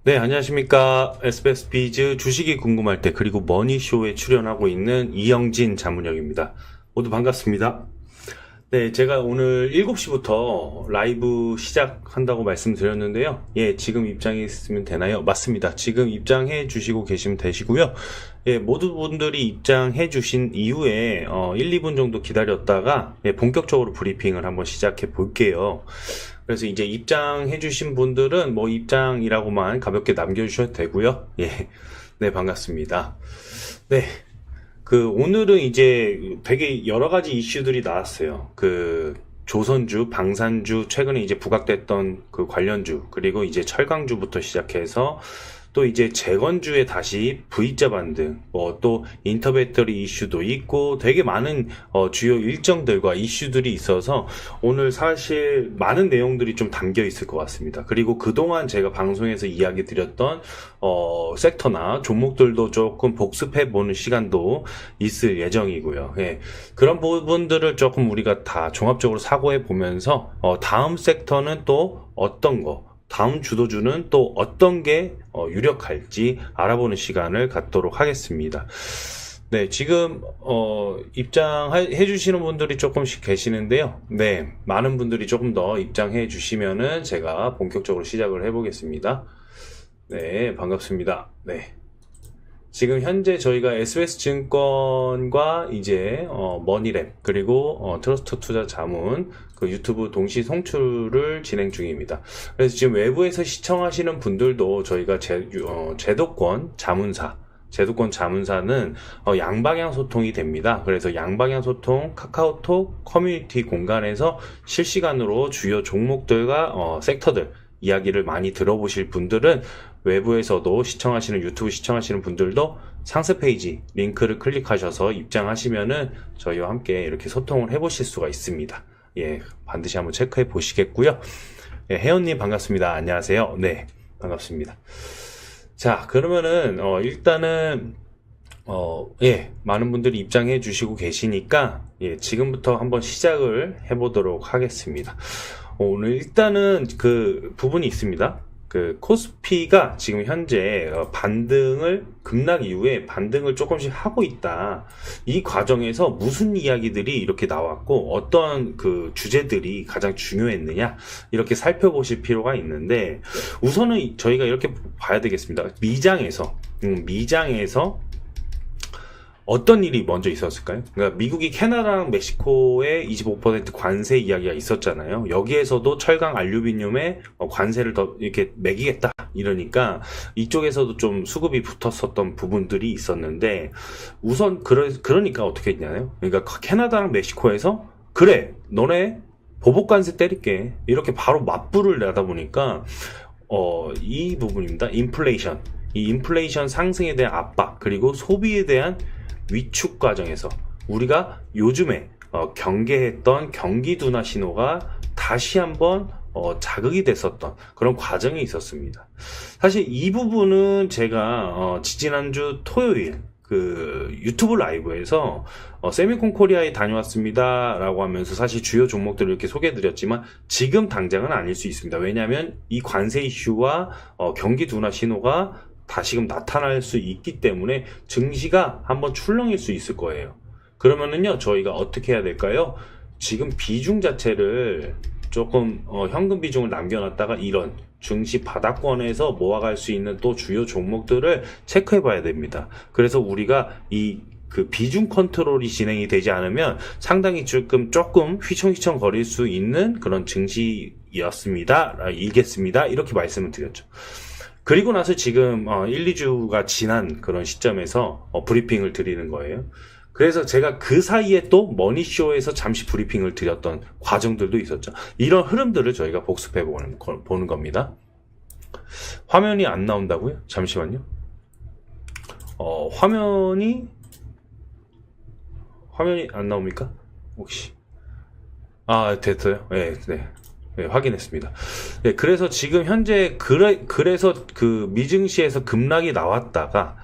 네, 안녕하십니까. SBS 비즈 주식이 궁금할 때 그리고 머니쇼에 출연하고 있는 이영진 자문역입니다. 모두 반갑습니다. 네, 제가 오늘 7시부터 라이브 시작한다고 말씀드렸는데요. 예, 지금 입장해 있으면 되나요? 맞습니다. 지금 입장해 주시고 계시면 되시고요. 예, 모든 분들이 입장해 주신 이후에 1, 2분 정도 기다렸다가 본격적으로 브리핑을 한번 시작해 볼게요. 그래서 이제 입장해 주신 분들은 뭐 입장이라고만 가볍게 남겨주셔도 되고요. 예, 네, 반갑습니다. 네. 오늘은 이제 되게 여러 가지 이슈들이 나왔어요. 조선주, 방산주, 최근에 이제 부각됐던 그 관련주, 그리고 이제 철강주부터 시작해서 또 이제 재건주에 다시 V자 반등, 또 인터배터리 이슈도 있고 되게 많은 주요 일정들과 이슈들이 있어서 오늘 사실 많은 내용들이 좀 담겨 있을 것 같습니다. 그리고 그동안 제가 방송에서 이야기 드렸던 섹터나 종목들도 조금 복습해 보는 시간도 있을 예정이고요. 예. 그런 부분들을 조금 우리가 다 종합적으로 사고해 보면서 다음 섹터는 또 어떤 거, 다음 주도주는 또 어떤 게 유력할지 알아보는 시간을 갖도록 하겠습니다. 네, 지금 입장해 주시는 분들이 조금씩 계시는데요. 네, 많은 분들이 조금 더 입장해 주시면은 제가 본격적으로 시작을 해 보겠습니다. 네, 반갑습니다. 네. 지금 현재 저희가 SBS 증권과 이제 머니랩 그리고 트러스트 투자 자문 그 유튜브 동시 송출을 진행 중입니다. 그래서 지금 외부에서 시청하시는 분들도 저희가 제도권 자문사는 양방향 소통이 됩니다. 그래서 양방향 소통 카카오톡 커뮤니티 공간에서 실시간으로 주요 종목들과 섹터들 이야기를 많이 들어보실 분들은 외부에서도 유튜브 시청하시는 분들도 상세 페이지 링크를 클릭하셔서 입장하시면은 저희와 함께 이렇게 소통을 해보실 수가 있습니다. 예, 반드시 한번 체크해 보시겠고요. 예, 혜연님 반갑습니다. 안녕하세요. 네, 반갑습니다. 자, 그러면은 일단은 예, 많은 분들이 입장해 주시고 계시니까 예, 지금부터 한번 시작을 해보도록 하겠습니다. 오늘 일단은 그 부분이 있습니다. 코스피가 지금 현재 급락 이후에 반등을 조금씩 하고 있다. 이 과정에서 무슨 이야기들이 이렇게 나왔고 어떤 그 주제들이 가장 중요했느냐 이렇게 살펴보실 필요가 있는데 우선은 저희가 이렇게 봐야 되겠습니다. 미장에서 어떤 일이 먼저 있었을까요? 그러니까 미국이 캐나다랑 멕시코에 25% 관세 이야기가 있었잖아요. 여기에서도 철강 알루미늄에 관세를 더 이렇게 매기겠다 이러니까 이쪽에서도 좀 수급이 붙었었던 부분들이 있었는데 우선 그러니까 어떻게 했냐요? 그러니까 캐나다랑 멕시코에서 그래 너네 보복 관세 때릴게 이렇게 바로 맞불을 내다 보니까 이 부분입니다. 인플레이션. 이 인플레이션 상승에 대한 압박 그리고 소비에 대한 위축 과정에서 우리가 요즘에 경계했던 경기 둔화 신호가 다시 한번 자극이 됐었던 그런 과정이 있었습니다. 사실 이 부분은 제가 지지난주 토요일 유튜브 라이브에서 세미콘 코리아에 다녀왔습니다 라고 하면서 사실 주요 종목들을 이렇게 소개해드렸지만 지금 당장은 아닐 수 있습니다. 왜냐하면 이 관세 이슈와 경기 둔화 신호가 다시금 나타날 수 있기 때문에 증시가 한번 출렁일 수 있을 거예요. 그러면은요 저희가 어떻게 해야 될까요? 지금 비중 자체를 조금 현금 비중을 남겨놨다가 이런 증시 바닥권에서 모아갈 수 있는 또 주요 종목들을 체크해 봐야 됩니다. 그래서 우리가 비중 컨트롤이 진행이 되지 않으면 상당히 조금 휘청휘청 거릴 수 있는 그런 증시였습니다. 이겠습니다. 이렇게 말씀을 드렸죠. 그리고 나서 지금 1, 2주가 지난 그런 시점에서 브리핑을 드리는 거예요. 그래서 제가 그 사이에 또 머니쇼에서 잠시 브리핑을 드렸던 과정들도 있었죠. 이런 흐름들을 저희가 복습해 보는 겁니다. 화면이 안 나온다고요? 잠시만요. 화면이 안 나옵니까? 혹시? 됐어요? 네. 네, 확인했습니다. 네, 그래서 지금 현재 그래서 미증시에서 급락이 나왔다가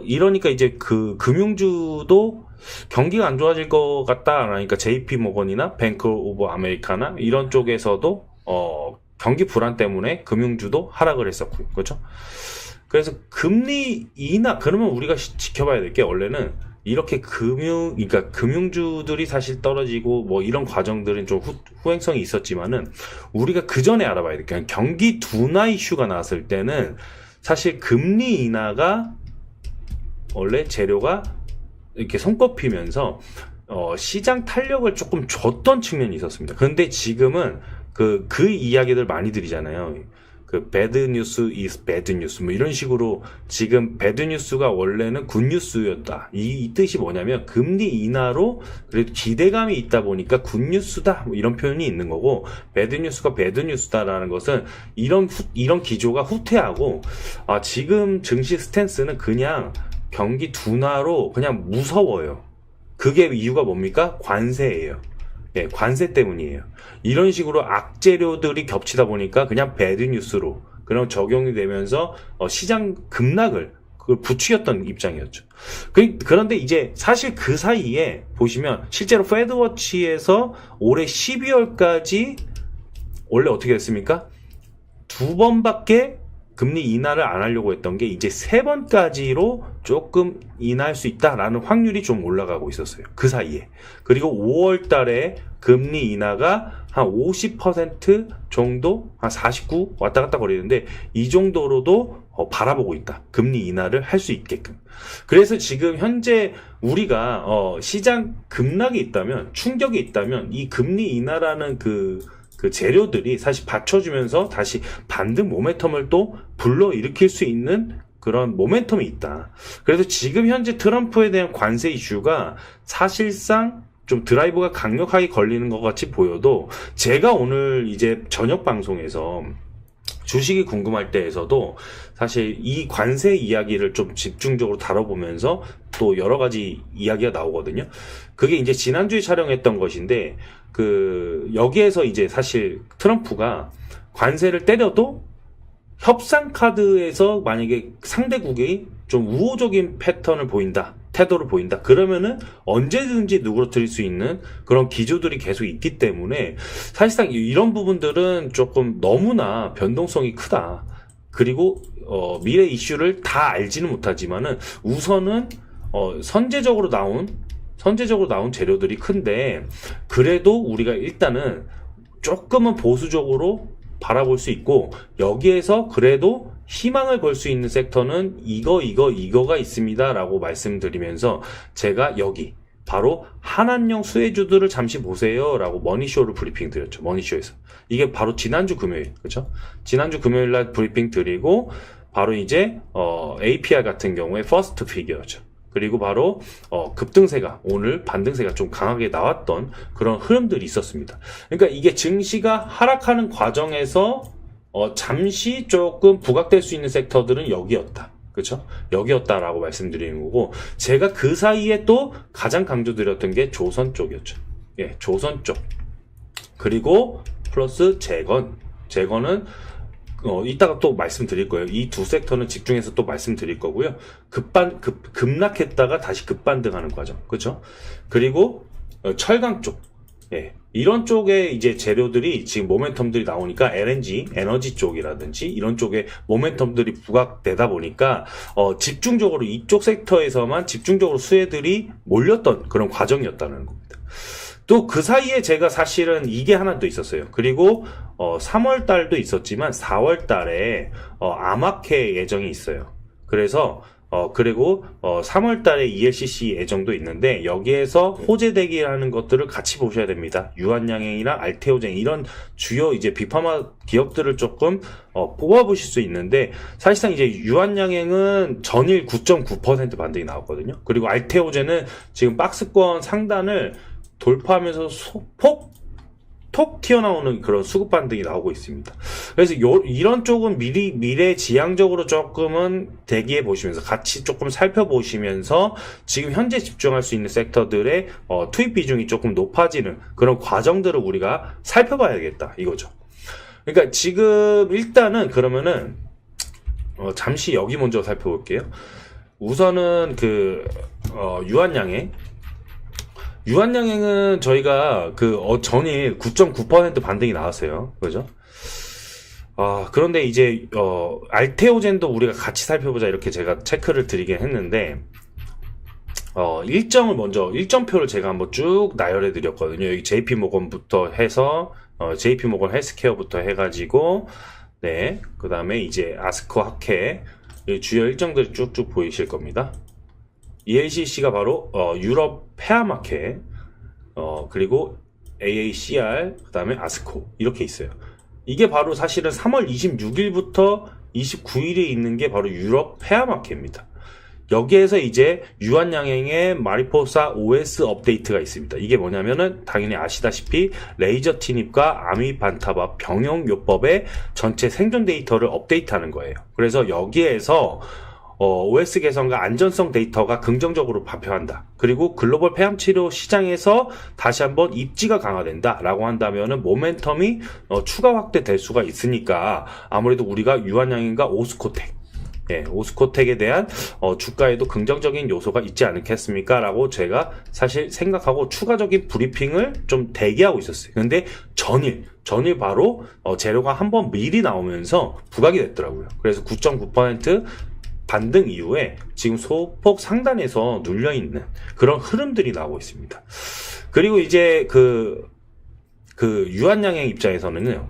이러니까 이제 금융주도 경기가 안 좋아질 것 같다. 그러니까 JP 모건이나 뱅크 오브 아메리카나 이런 쪽에서도 경기 불안 때문에 금융주도 하락을 했었고요. 그렇죠? 그래서 금리 인하, 그러면 우리가 지켜봐야 될 게 원래는 이렇게 그러니까 금융주들이 사실 떨어지고 뭐 이런 과정들은 좀 후행성이 있었지만은 우리가 그 전에 알아봐야 될 게 경기 둔화 이슈가 나왔을 때는 사실 금리 인하가 원래 재료가 이렇게 손꼽히면서 시장 탄력을 조금 줬던 측면이 있었습니다. 그런데 지금은 그 이야기들 많이 드리잖아요. 그 bad news is bad news 뭐 이런 식으로 지금 bad news가 원래는 good news였다. 이 뜻이 뭐냐면 금리 인하로 그래도 기대감이 있다 보니까 good news다 뭐 이런 표현이 있는 거고, bad news가 bad news다라는 것은 이런 기조가 후퇴하고 지금 증시 스탠스는 그냥 경기 둔화로 그냥 무서워요. 그게 이유가 뭡니까? 관세예요. 예, 관세 때문이에요. 이런 식으로 악재료들이 겹치다 보니까 그냥 배드 뉴스로 그런 적용이 되면서 시장 급락을 그걸 부추겼던 입장이었죠. 그런데 이제 사실 그 사이에 보시면 실제로 패드워치에서 올해 12월까지 원래 어떻게 됐습니까? 2번밖에 금리 인하를 안 하려고 했던 게 이제 3번까지로 조금 인하할 수 있다라는 확률이 좀 올라가고 있었어요. 그 사이에. 그리고 5월 달에 금리 인하가 한 50% 정도, 한 49 왔다 갔다 거리는데 이 정도로도 바라보고 있다. 금리 인하를 할 수 있게끔. 그래서 지금 현재 우리가 시장 급락이 있다면, 충격이 있다면 이 금리 인하라는 그 재료들이 사실 받쳐주면서 다시 반등 모멘텀을 또 불러일으킬 수 있는 그런 모멘텀이 있다. 그래서 지금 현재 트럼프에 대한 관세 이슈가 사실상 좀 드라이브가 강력하게 걸리는 것 같이 보여도, 제가 오늘 이제 저녁 방송에서 주식이 궁금할 때에서도 사실 이 관세 이야기를 좀 집중적으로 다뤄보면서 또 여러 가지 이야기가 나오거든요. 그게 이제 지난주에 촬영했던 것인데, 여기에서 이제 사실 트럼프가 관세를 때려도 협상 카드에서 만약에 상대국이 좀 우호적인 패턴을 보인다, 태도를 보인다, 그러면은 언제든지 누그러뜨릴 수 있는 그런 기조들이 계속 있기 때문에 사실상 이런 부분들은 조금 너무나 변동성이 크다. 그리고 미래 이슈를 다 알지는 못하지만은 우선은 선제적으로 나온 재료들이 큰데, 그래도 우리가 일단은 조금은 보수적으로 바라볼 수 있고, 여기에서 그래도 희망을 걸 수 있는 섹터는 이거가 있습니다 라고 말씀드리면서, 제가 여기 바로 한한령 수혜주들을 잠시 보세요 라고 머니쇼를 브리핑 드렸죠. 머니쇼에서. 이게 바로 지난주 금요일, 그렇죠? 지난주 금요일 날 브리핑 드리고, 바로 이제 APR 같은 경우에 퍼스트 피겨죠. 그리고 바로 급등세가, 오늘 반등세가 좀 강하게 나왔던 그런 흐름들이 있었습니다. 그러니까 이게 증시가 하락하는 과정에서 잠시 조금 부각될 수 있는 섹터들은 여기였다. 그렇죠? 여기였다라고 말씀드리는 거고, 제가 그 사이에 또 가장 강조드렸던 게 조선 쪽이었죠. 예, 조선 쪽. 그리고 플러스 재건은 이따가 또 말씀드릴 거예요. 이 두 섹터는 집중해서 또 말씀드릴 거고요. 급락했다가 다시 급반등하는 과정. 그렇죠? 그리고 철강 쪽. 예. 이런 쪽에 이제 재료들이 지금 모멘텀들이 나오니까 LNG, 에너지 쪽이라든지 이런 쪽에 모멘텀들이 부각되다 보니까 집중적으로 이쪽 섹터에서만 집중적으로 수혜들이 몰렸던 그런 과정이었다는 겁니다. 또 그 사이에 제가 사실은 이게 하나 또 있었어요. 그리고 3월 달도 있었지만 4월 달에 아마케 예정이 있어요. 그래서 그리고 3월 달에 ELCC 예정도 있는데, 여기에서 호재 대기라는 것들을 같이 보셔야 됩니다. 유한양행이나 알테오젠 이런 주요 이제 비파마 기업들을 조금 뽑아보실 수 있는데, 사실상 이제 유한양행은 전일 9.9% 반등이 나왔거든요. 그리고 알테오젠은 지금 박스권 상단을 돌파하면서 톡 튀어나오는 그런 수급 반등이 나오고 있습니다. 그래서 이런 쪽은 미래 지향적으로 조금은 대기해 보시면서, 같이 조금 살펴보시면서 지금 현재 집중할 수 있는 섹터들의 투입 비중이 조금 높아지는 그런 과정들을 우리가 살펴봐야겠다 이거죠. 그러니까 지금 일단은 그러면은 잠시 여기 먼저 살펴볼게요. 우선은 유한양행은 저희가 전일 9.9% 반등이 나왔어요. 그죠? 그런데 이제 알테오젠도 우리가 같이 살펴보자 이렇게 제가 체크를 드리긴 했는데 일정표를 제가 한번 쭉 나열해 드렸거든요. 여기 JP모건부터 해서 JP모건 헬스케어부터 해가지고 네, 그 다음에 이제 아스코 하케 주요 일정들이 쭉쭉 보이실 겁니다. ELCC가 바로 유럽 폐암학회 그리고 AACR 그 다음에 아스코 이렇게 있어요. 이게 바로 사실은 3월 26일부터 29일에 있는 게 바로 유럽 폐암학회입니다. 여기에서 이제 유한양행의 마리포사 OS 업데이트가 있습니다. 이게 뭐냐면은 당연히 아시다시피 레이저 티닙과 아미 반타밥 병용요법의 전체 생존 데이터를 업데이트하는 거예요. 그래서 여기에서 OS 개선과 안전성 데이터가 긍정적으로 발표한다. 그리고 글로벌 폐암 치료 시장에서 다시 한번 입지가 강화된다 라고 한다면은 모멘텀이 추가 확대될 수가 있으니까 아무래도 우리가 유한양행과 오스코텍 오스코텍에 대한 주가에도 긍정적인 요소가 있지 않겠습니까? 라고 제가 사실 생각하고 추가적인 브리핑을 좀 대기하고 있었어요. 근데 전일 바로 재료가 한번 미리 나오면서 부각이 됐더라고요. 그래서 9.9% 반등 이후에 지금 소폭 상단에서 눌려있는 그런 흐름들이 나오고 있습니다. 그리고 이제 그 유한양행 입장에서는요.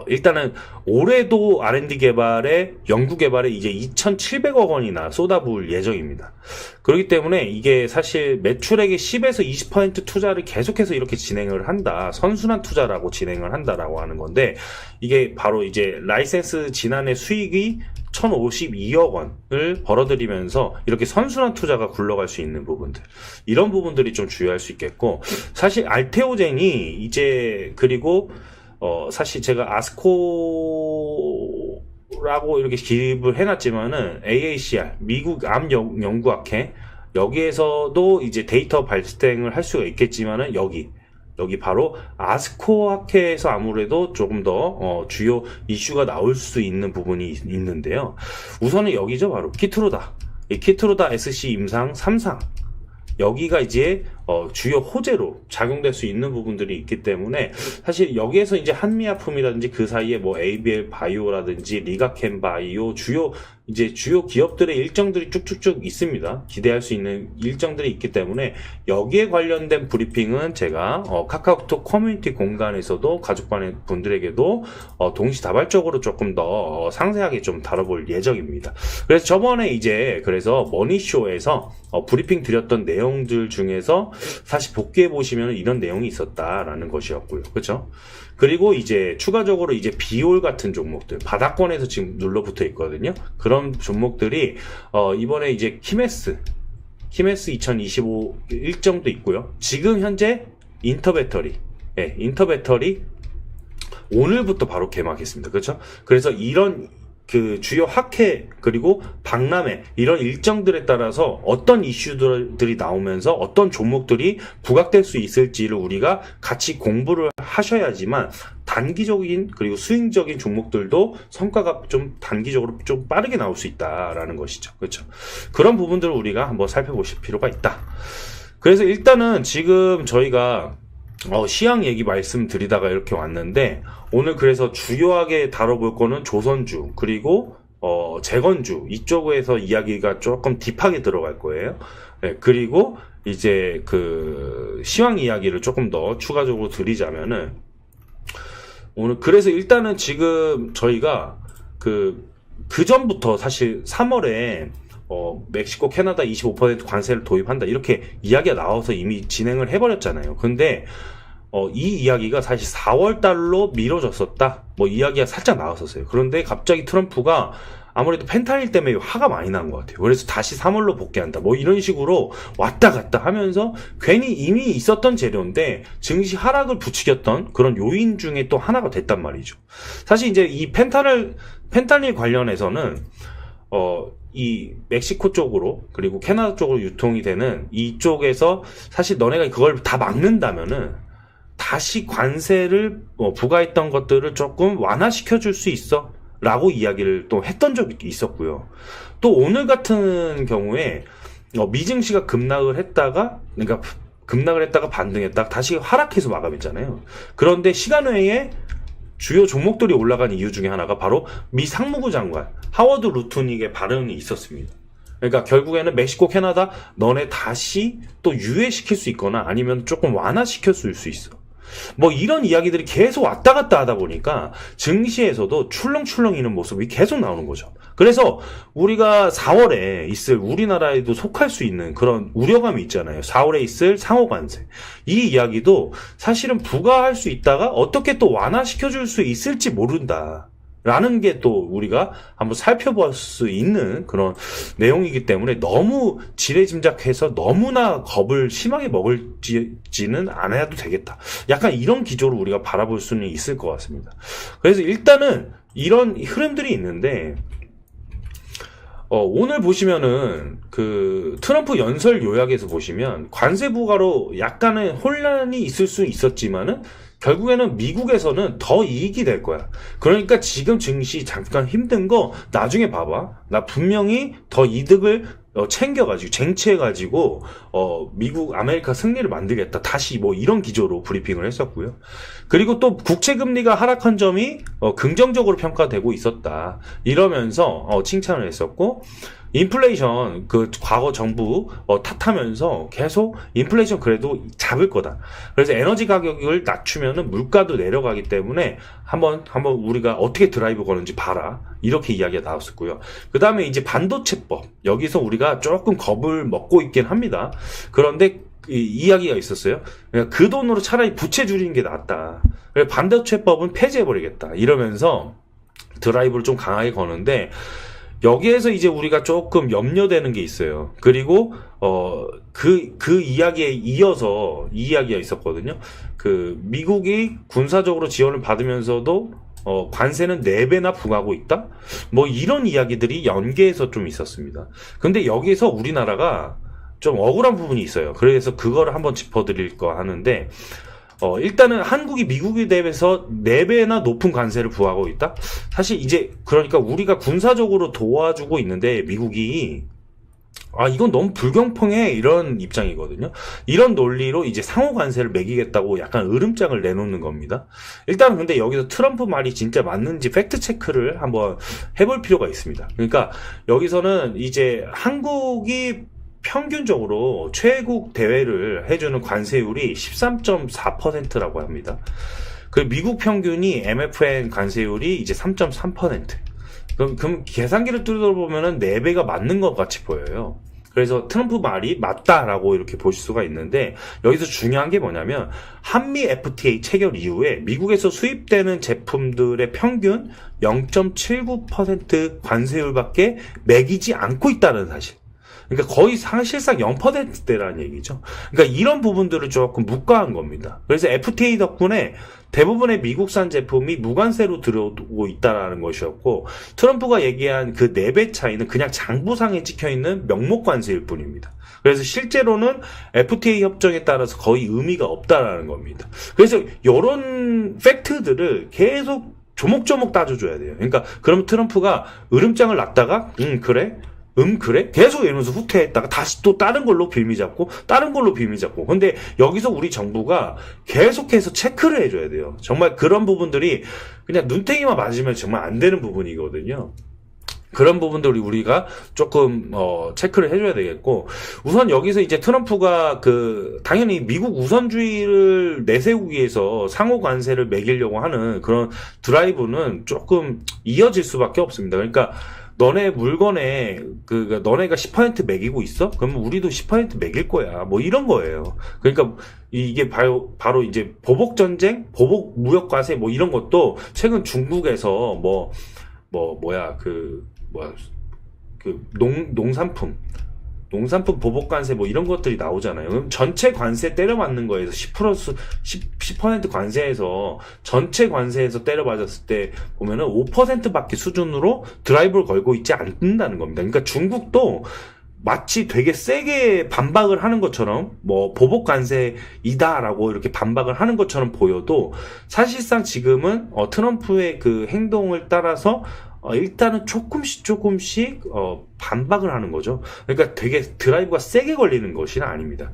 일단은 올해도 R&D 개발에 연구 개발에 이제 2,700억 원이나 쏟아부을 예정입니다. 그렇기 때문에 이게 사실 매출액의 10에서 20% 투자를 계속해서 이렇게 진행을 한다. 선순환 투자라고 진행을 한다라고 하는 건데 이게 바로 이제 라이센스 지난해 수익이 1,052억 원을 벌어들이면서 이렇게 선순환 투자가 굴러갈 수 있는 부분들 이런 부분들이 좀 주의할 수 있겠고 사실 알테오젠이 이제 그리고 사실 제가 아스코라고 이렇게 기입을 해놨지만은 AACR, 미국 암연구학회, 여기에서도 이제 데이터 발생을 할 수가 있겠지만은 여기 바로 아스코 학회에서 아무래도 조금 더 주요 이슈가 나올 수 있는 부분이 있는데요. 우선은 여기죠. 바로 키트로다. 이 키트로다 SC 임상 3상. 여기가 이제 주요 호재로 작용될 수 있는 부분들이 있기 때문에 사실 여기에서 이제 한미약품이라든지 그 사이에 뭐 ABL 바이오라든지 리가켄 바이오 주요 기업들의 일정들이 쭉쭉쭉 있습니다. 기대할 수 있는 일정들이 있기 때문에 여기에 관련된 브리핑은 제가 카카오톡 커뮤니티 공간에서도 가족반 분들에게도 동시다발적으로 조금 더 상세하게 좀 다뤄볼 예정입니다. 그래서 저번에 이제 그래서 머니쇼에서 브리핑 드렸던 내용들 중에서 사실 복귀해 보시면 이런 내용이 있었다라는 것이었고요. 그렇죠? 그리고 이제 추가적으로 이제 비올 같은 종목들 바닥권에서 지금 눌러붙어 있거든요. 그런 종목들이 이번에 이제 키메스 2025 일정도 있고요. 지금 현재 인터배터리 오늘부터 바로 개막했습니다. 그렇죠? 그래서 이런 그 주요 학회 그리고 박람회 이런 일정들에 따라서 어떤 이슈들이 나오면서 어떤 종목들이 부각될 수 있을지를 우리가 같이 공부를 하셔야지만 단기적인 그리고 수익적인 종목들도 성과가 좀 단기적으로 좀 빠르게 나올 수 있다라는 것이죠. 그렇죠? 그런 부분들을 우리가 한번 살펴보실 필요가 있다. 그래서 일단은 지금 저희가 시황 얘기 말씀드리다가 이렇게 왔는데 오늘 그래서 주요하게 다뤄볼 거는 조선주 그리고 재건주 이쪽에서 이야기가 조금 딥하게 들어갈 거예요. 네, 그리고 이제 그 시황 이야기를 조금 더 추가적으로 드리자면은 오늘 그래서 일단은 지금 저희가 그 전부터 사실 3월에 멕시코, 캐나다 25% 관세를 도입한다 이렇게 이야기가 나와서 이미 진행을 해버렸잖아요. 근데 이 이야기가 사실 4월 달로 미뤄졌었다 뭐 이야기가 살짝 나왔었어요. 그런데 갑자기 트럼프가 아무래도 펜타닐 때문에 화가 많이 난 것 같아요. 그래서 다시 3월로 복귀한다 뭐 이런 식으로 왔다 갔다 하면서 괜히 이미 있었던 재료인데 증시 하락을 부추겼던 그런 요인 중에 또 하나가 됐단 말이죠. 사실 이제 이 펜타닐 관련해서는 이 멕시코 쪽으로 그리고 캐나다 쪽으로 유통이 되는 이쪽에서 사실 너네가 그걸 다 막는다면은 다시 관세를 부과했던 것들을 조금 완화시켜 줄 수 있어 라고 이야기를 또 했던 적이 있었고요. 또 오늘 같은 경우에 미증시가 급락을 했다가 반등했다가 다시 하락해서 마감했잖아요. 그런데 시간 외에 주요 종목들이 올라간 이유 중에 하나가 바로 미 상무부 장관 하워드 루트닉의 발언이 있었습니다. 그러니까 결국에는 멕시코, 캐나다 너네 다시 또 유예시킬 수 있거나 아니면 조금 완화시킬 수 있어. 뭐 이런 이야기들이 계속 왔다 갔다 하다 보니까 증시에서도 출렁출렁이는 모습이 계속 나오는 거죠. 그래서 우리가 4월에 있을 우리나라에도 속할 수 있는 그런 우려감이 있잖아요. 4월에 있을 상호관세. 이 이야기도 사실은 부과할 수 있다가 어떻게 또 완화시켜줄 수 있을지 모른다. 라는 게 또 우리가 한번 살펴볼 수 있는 그런 내용이기 때문에 너무 지레짐작해서 너무나 겁을 심하게 먹을지는 않아도 되겠다. 약간 이런 기조로 우리가 바라볼 수는 있을 것 같습니다. 그래서 일단은 이런 흐름들이 있는데 오늘 보시면은 그 트럼프 연설 요약에서 보시면 관세 부과로 약간의 혼란이 있을 수 있었지만은 결국에는 미국에서는 더 이익이 될 거야. 그러니까 지금 증시 잠깐 힘든 거 나중에 봐봐. 나 분명히 더 이득을 챙겨가지고 쟁취해가지고 미국 아메리카 승리를 만들겠다. 다시 뭐 이런 기조로 브리핑을 했었고요. 그리고 또 국채금리가 하락한 점이 긍정적으로 평가되고 있었다. 이러면서 칭찬을 했었고 인플레이션 그 과거 정부 탓하면서 계속 인플레이션 그래도 잡을 거다. 그래서 에너지 가격을 낮추면은 물가도 내려가기 때문에 한번 우리가 어떻게 드라이브 거는지 봐라. 이렇게 이야기가 나왔었고요. 그 다음에 이제 반도체법. 여기서 우리가 조금 겁을 먹고 있긴 합니다. 그런데 이야기가 있었어요. 그러니까 그 돈으로 차라리 부채 줄이는 게 낫다. 반도체법은 폐지해버리겠다. 이러면서 드라이브를 좀 강하게 거는데 여기에서 이제 우리가 조금 염려되는 게 있어요. 그리고 그 이야기에 이어서 이 이야기가 있었거든요. 그 미국이 군사적으로 지원을 받으면서도 관세는 4배나 부과하고 있다? 뭐 이런 이야기들이 연계해서 좀 있었습니다. 근데 여기서 우리나라가 좀 억울한 부분이 있어요. 그래서 그거를 한번 짚어드릴 거 하는데 일단은 한국이 미국에 대해서 4배나 높은 관세를 부과하고 있다? 사실 이제 그러니까 우리가 군사적으로 도와주고 있는데 미국이 이건 너무 불공평해 이런 입장이거든요. 이런 논리로 이제 상호 관세를 매기겠다고 약간 으름장을 내놓는 겁니다. 일단 근데 여기서 트럼프 말이 진짜 맞는지 팩트 체크를 한번 해볼 필요가 있습니다. 그러니까 여기서는 이제 한국이 평균적으로 최국 대회를 해주는 관세율이 13.4%라고 합니다. 그 미국 평균이 MFN 관세율이 이제 3.3%. 그럼 계산기를 뚫어보면은 4배가 맞는 것 같이 보여요. 그래서 트럼프 말이 맞다라고 이렇게 보실 수가 있는데 여기서 중요한 게 뭐냐면 한미 FTA 체결 이후에 미국에서 수입되는 제품들의 평균 0.79% 관세율밖에 매기지 않고 있다는 사실. 그러니까 거의 사실상 0%대라는 얘기죠. 그러니까 이런 부분들을 조금 묵과한 겁니다. 그래서 FTA 덕분에 대부분의 미국산 제품이 무관세로 들어오고 있다는 것이었고 트럼프가 얘기한 그 4배 차이는 그냥 장부상에 찍혀있는 명목 관세일 뿐입니다. 그래서 실제로는 FTA 협정에 따라서 거의 의미가 없다라는 겁니다. 그래서 이런 팩트들을 계속 조목조목 따져줘야 돼요. 그러니까 그럼 트럼프가 으름장을 놨다가 그래? 그래? 계속 이러면서 후퇴했다가 다시 또 다른 걸로 빌미 잡고 근데 여기서 우리 정부가 계속해서 체크를 해줘야 돼요. 정말 그런 부분들이 그냥 눈탱이만 맞으면 정말 안 되는 부분이거든요. 그런 부분들을 우리가 조금 체크를 해줘야 되겠고 우선 여기서 이제 트럼프가 당연히 미국 우선주의를 내세우기 위해서 상호 관세를 매기려고 하는 그런 드라이브는 조금 이어질 수밖에 없습니다. 그러니까 너네 물건에 너네가 10% 매기고 있어? 그러면 우리도 10% 매길 거야. 뭐 이런 거예요. 그러니까 이게 바로 이제 보복 전쟁, 보복 무역 과세 뭐 이런 것도 최근 중국에서 농산품 보복 관세 뭐 이런 것들이 나오잖아요. 그럼 전체 관세 때려 맞는 거에서 10% 관세에서 전체 관세에서 때려 맞았을 때 보면은 5%밖에 수준으로 드라이브를 걸고 있지 않는다는 겁니다. 그러니까 중국도 마치 되게 세게 반박을 하는 것처럼 뭐 보복 관세이다라고 이렇게 반박을 하는 것처럼 보여도 사실상 지금은 트럼프의 그 행동을 따라서 일단은 조금씩 반박을 하는 거죠. 그러니까 되게 드라이브가 세게 걸리는 것이 아닙니다.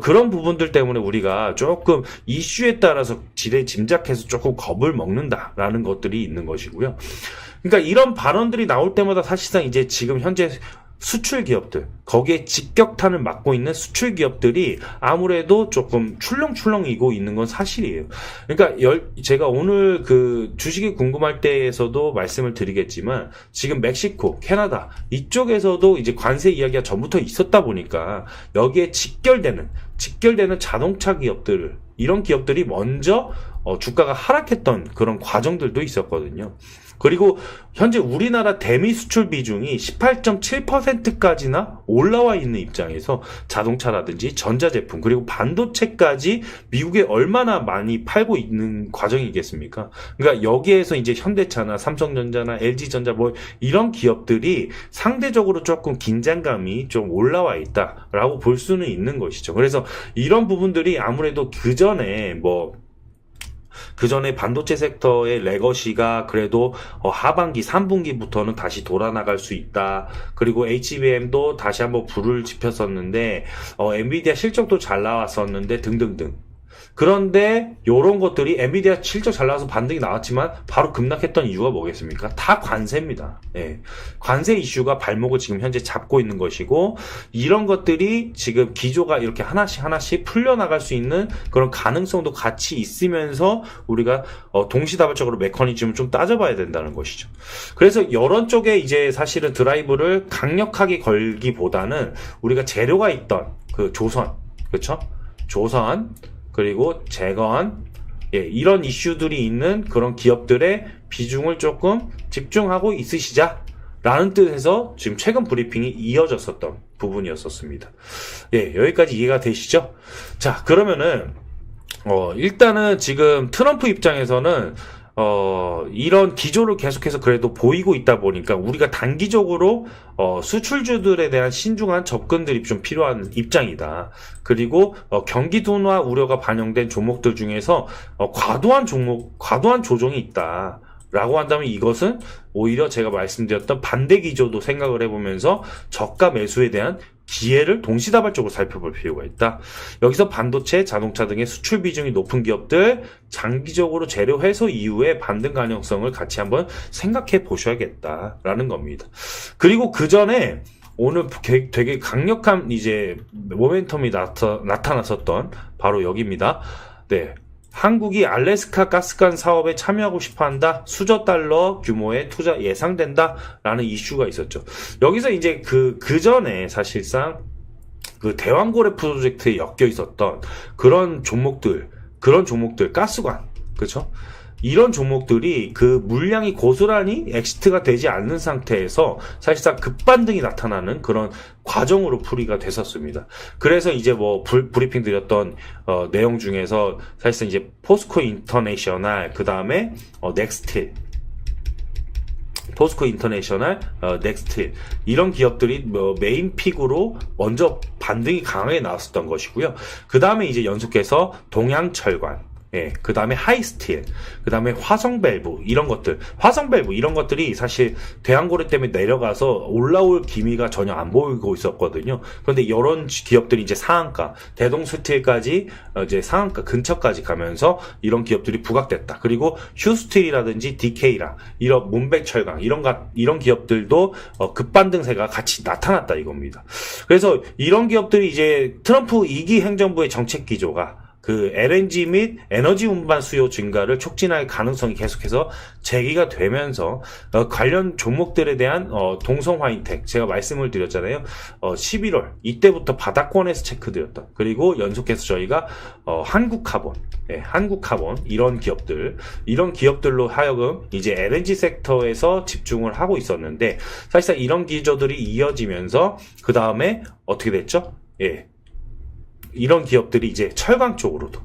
그런 부분들 때문에 우리가 조금 이슈에 따라서 지레 짐작해서 조금 겁을 먹는다라는 것들이 있는 것이고요. 그러니까 이런 발언들이 나올 때마다 사실상 이제 지금 현재 수출 기업들, 거기에 직격탄을 맞고 있는 수출 기업들이 아무래도 조금 출렁출렁이고 있는 건 사실이에요. 그러니까 제가 오늘 그 주식이 궁금할 때에서도 말씀을 드리겠지만 지금 멕시코, 캐나다 이쪽에서도 이제 관세 이야기가 전부터 있었다 보니까 여기에 직결되는 자동차 기업들, 이런 기업들이 먼저 주가가 하락했던 그런 과정들도 있었거든요. 그리고 현재 우리나라 대미 수출 비중이 18.7%까지나 올라와 있는 입장에서 자동차라든지 전자제품 그리고 반도체까지 미국에 얼마나 많이 팔고 있는 과정이겠습니까? 그러니까 여기에서 이제 현대차나 삼성전자나 LG전자 뭐 이런 기업들이 상대적으로 조금 긴장감이 좀 올라와 있다라고 볼 수는 있는 것이죠. 그래서 이런 부분들이 아무래도 그 전에 반도체 섹터의 레거시가 그래도 하반기 3분기부터는 다시 돌아나갈 수 있다. 그리고 HBM도 다시 한번 불을 지폈었는데 엔비디아 실적도 잘 나왔었는데 등등등. 그런데 이런 것들이 엔비디아 실적 잘 나와서 반등이 나왔지만 바로 급락했던 이유가 뭐겠습니까? 다 관세입니다. 예. 관세 이슈가 발목을 지금 현재 잡고 있는 것이고, 이런 것들이 지금 기조가 이렇게 하나씩 풀려나갈 수 있는 그런 가능성도 같이 있으면서 우리가 동시다발적으로 메커니즘을 좀 따져봐야 된다는 것이죠. 그래서 이런 쪽에 이제 사실은 드라이브를 강력하게 걸기보다는 우리가 재료가 있던 그 조선, 그렇죠? 조선 그리고 재건, 이런 이슈들이 있는 그런 기업들의 비중을 조금 집중하고 있으시자라는 뜻에서 지금 최근 브리핑이 이어졌었던 부분이었었습니다. 여기까지 이해가 되시죠? 자, 그러면은 일단은 지금 트럼프 입장에서는 이런 기조를 계속해서 그래도 보이고 있다 보니까 우리가 단기적으로 수출주들에 대한 신중한 접근들이 좀 필요한 입장이다. 그리고 경기 둔화 우려가 반영된 종목들 중에서 과도한 조정이 있다. 라고 한다면 이것은 오히려 제가 말씀드렸던 반대 기조도 생각을 해보면서 저가 매수에 대한 기회를 동시다발적으로 살펴볼 필요가 있다. 여기서 반도체, 자동차 등의 수출 비중이 높은 기업들 장기적으로 재료 해소 이후에 반등 가능성을 같이 한번 생각해 보셔야겠다라는 겁니다. 그리고 그 전에 오늘 되게 강력한 이제 모멘텀이 나타났었던 바로 여기입니다. 네. 한국이 알래스카 가스관 사업에 참여하고 싶어한다. 수조 달러 규모의 투자 예상된다. 라는 이슈가 있었죠. 여기서 이제 그 전에 사실상 그 대왕고래 프로젝트에 엮여 있었던 그런 종목들, 가스관, 그렇죠? 이런 종목들이 그 물량이 고스란히 엑시트가 되지 않는 상태에서 사실상 급반등이 나타나는 그런 과정으로 풀이가 됐었습니다. 그래서 이제 뭐 브리핑 드렸던 내용 중에서 사실상 이제 포스코 인터내셔널, 그 다음에 넥스틸, 포스코 인터내셔널, 넥스틸 이런 기업들이 메인 픽으로 먼저 반등이 강하게 나왔었던 것이고요. 그 다음에 이제 연속해서 동양철관, 그 다음에 하이스틸, 그 다음에 화성밸브, 이런 것들이 사실 대왕고래 때문에 내려가서 올라올 기미가 전혀 안 보이고 있었거든요. 그런데 이런 기업들이 이제 상한가, 대동스틸까지 이제 상한가 근처까지 가면서 이런 기업들이 부각됐다. 그리고 휴스틸이라든지 DK랑, 이런 문백철강, 이런 기업들도 급반등세가 같이 나타났다 이겁니다. 그래서 이런 기업들이 이제 트럼프 2기 행정부의 정책 기조가 그 LNG 및 에너지 운반 수요 증가를 촉진할 가능성이 계속해서 제기가 되면서 관련 종목들에 대한 동성화인텍, 제가 말씀을 드렸잖아요. 11월 이때부터 바닥권에서 체크드렸던, 그리고 연속해서 저희가 한국카본, 이런 기업들로 하여금 이제 LNG 섹터에서 집중을 하고 있었는데, 사실상 이런 기조들이 이어지면서 그 다음에 어떻게 됐죠? 이런 기업들이 이제 철강 쪽으로도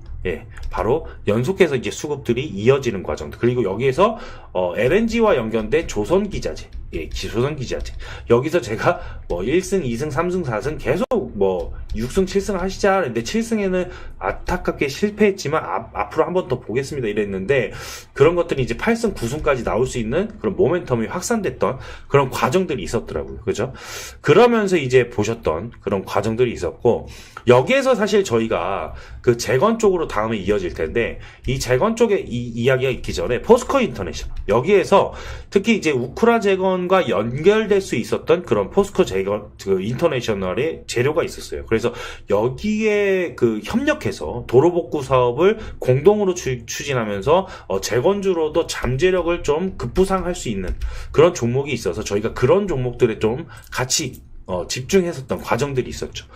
바로 연속해서 이제 수급들이 이어지는 과정들, 그리고 여기에서 LNG와 연결된 조선기자재, 조선기자재, 여기서 제가 뭐 1승, 2승, 3승, 4승 계속 뭐 6승 7승 하시자 했는데 7승에는 안타깝게 실패했지만 앞으로 한 번 더 보겠습니다 이랬는데 그런 것들이 이제 8승 9승까지 나올 수 있는 그런 모멘텀이 확산됐던 그런 과정들이 있었더라고요. 그죠? 그러면서 이제 보셨던 그런 과정들이 있었고 여기에서 사실 저희가 그 재건 쪽으로 다음에 이어질 텐데 이 재건 쪽에 이 이야기가 있기 전에 포스코 인터내셔널 여기에서 특히 이제 우크라 재건과 연결될 수 있었던 그런 포스코 재건 그 인터내셔널의 재료가 있었어요. 그래서 여기에 그 협력해서 도로 복구 사업을 공동으로 추진하면서 재건주로도 잠재력을 좀 급부상할 수 있는 그런 종목이 있어서 저희가 그런 종목들에 좀 같이 집중했었던 과정들이 있었죠.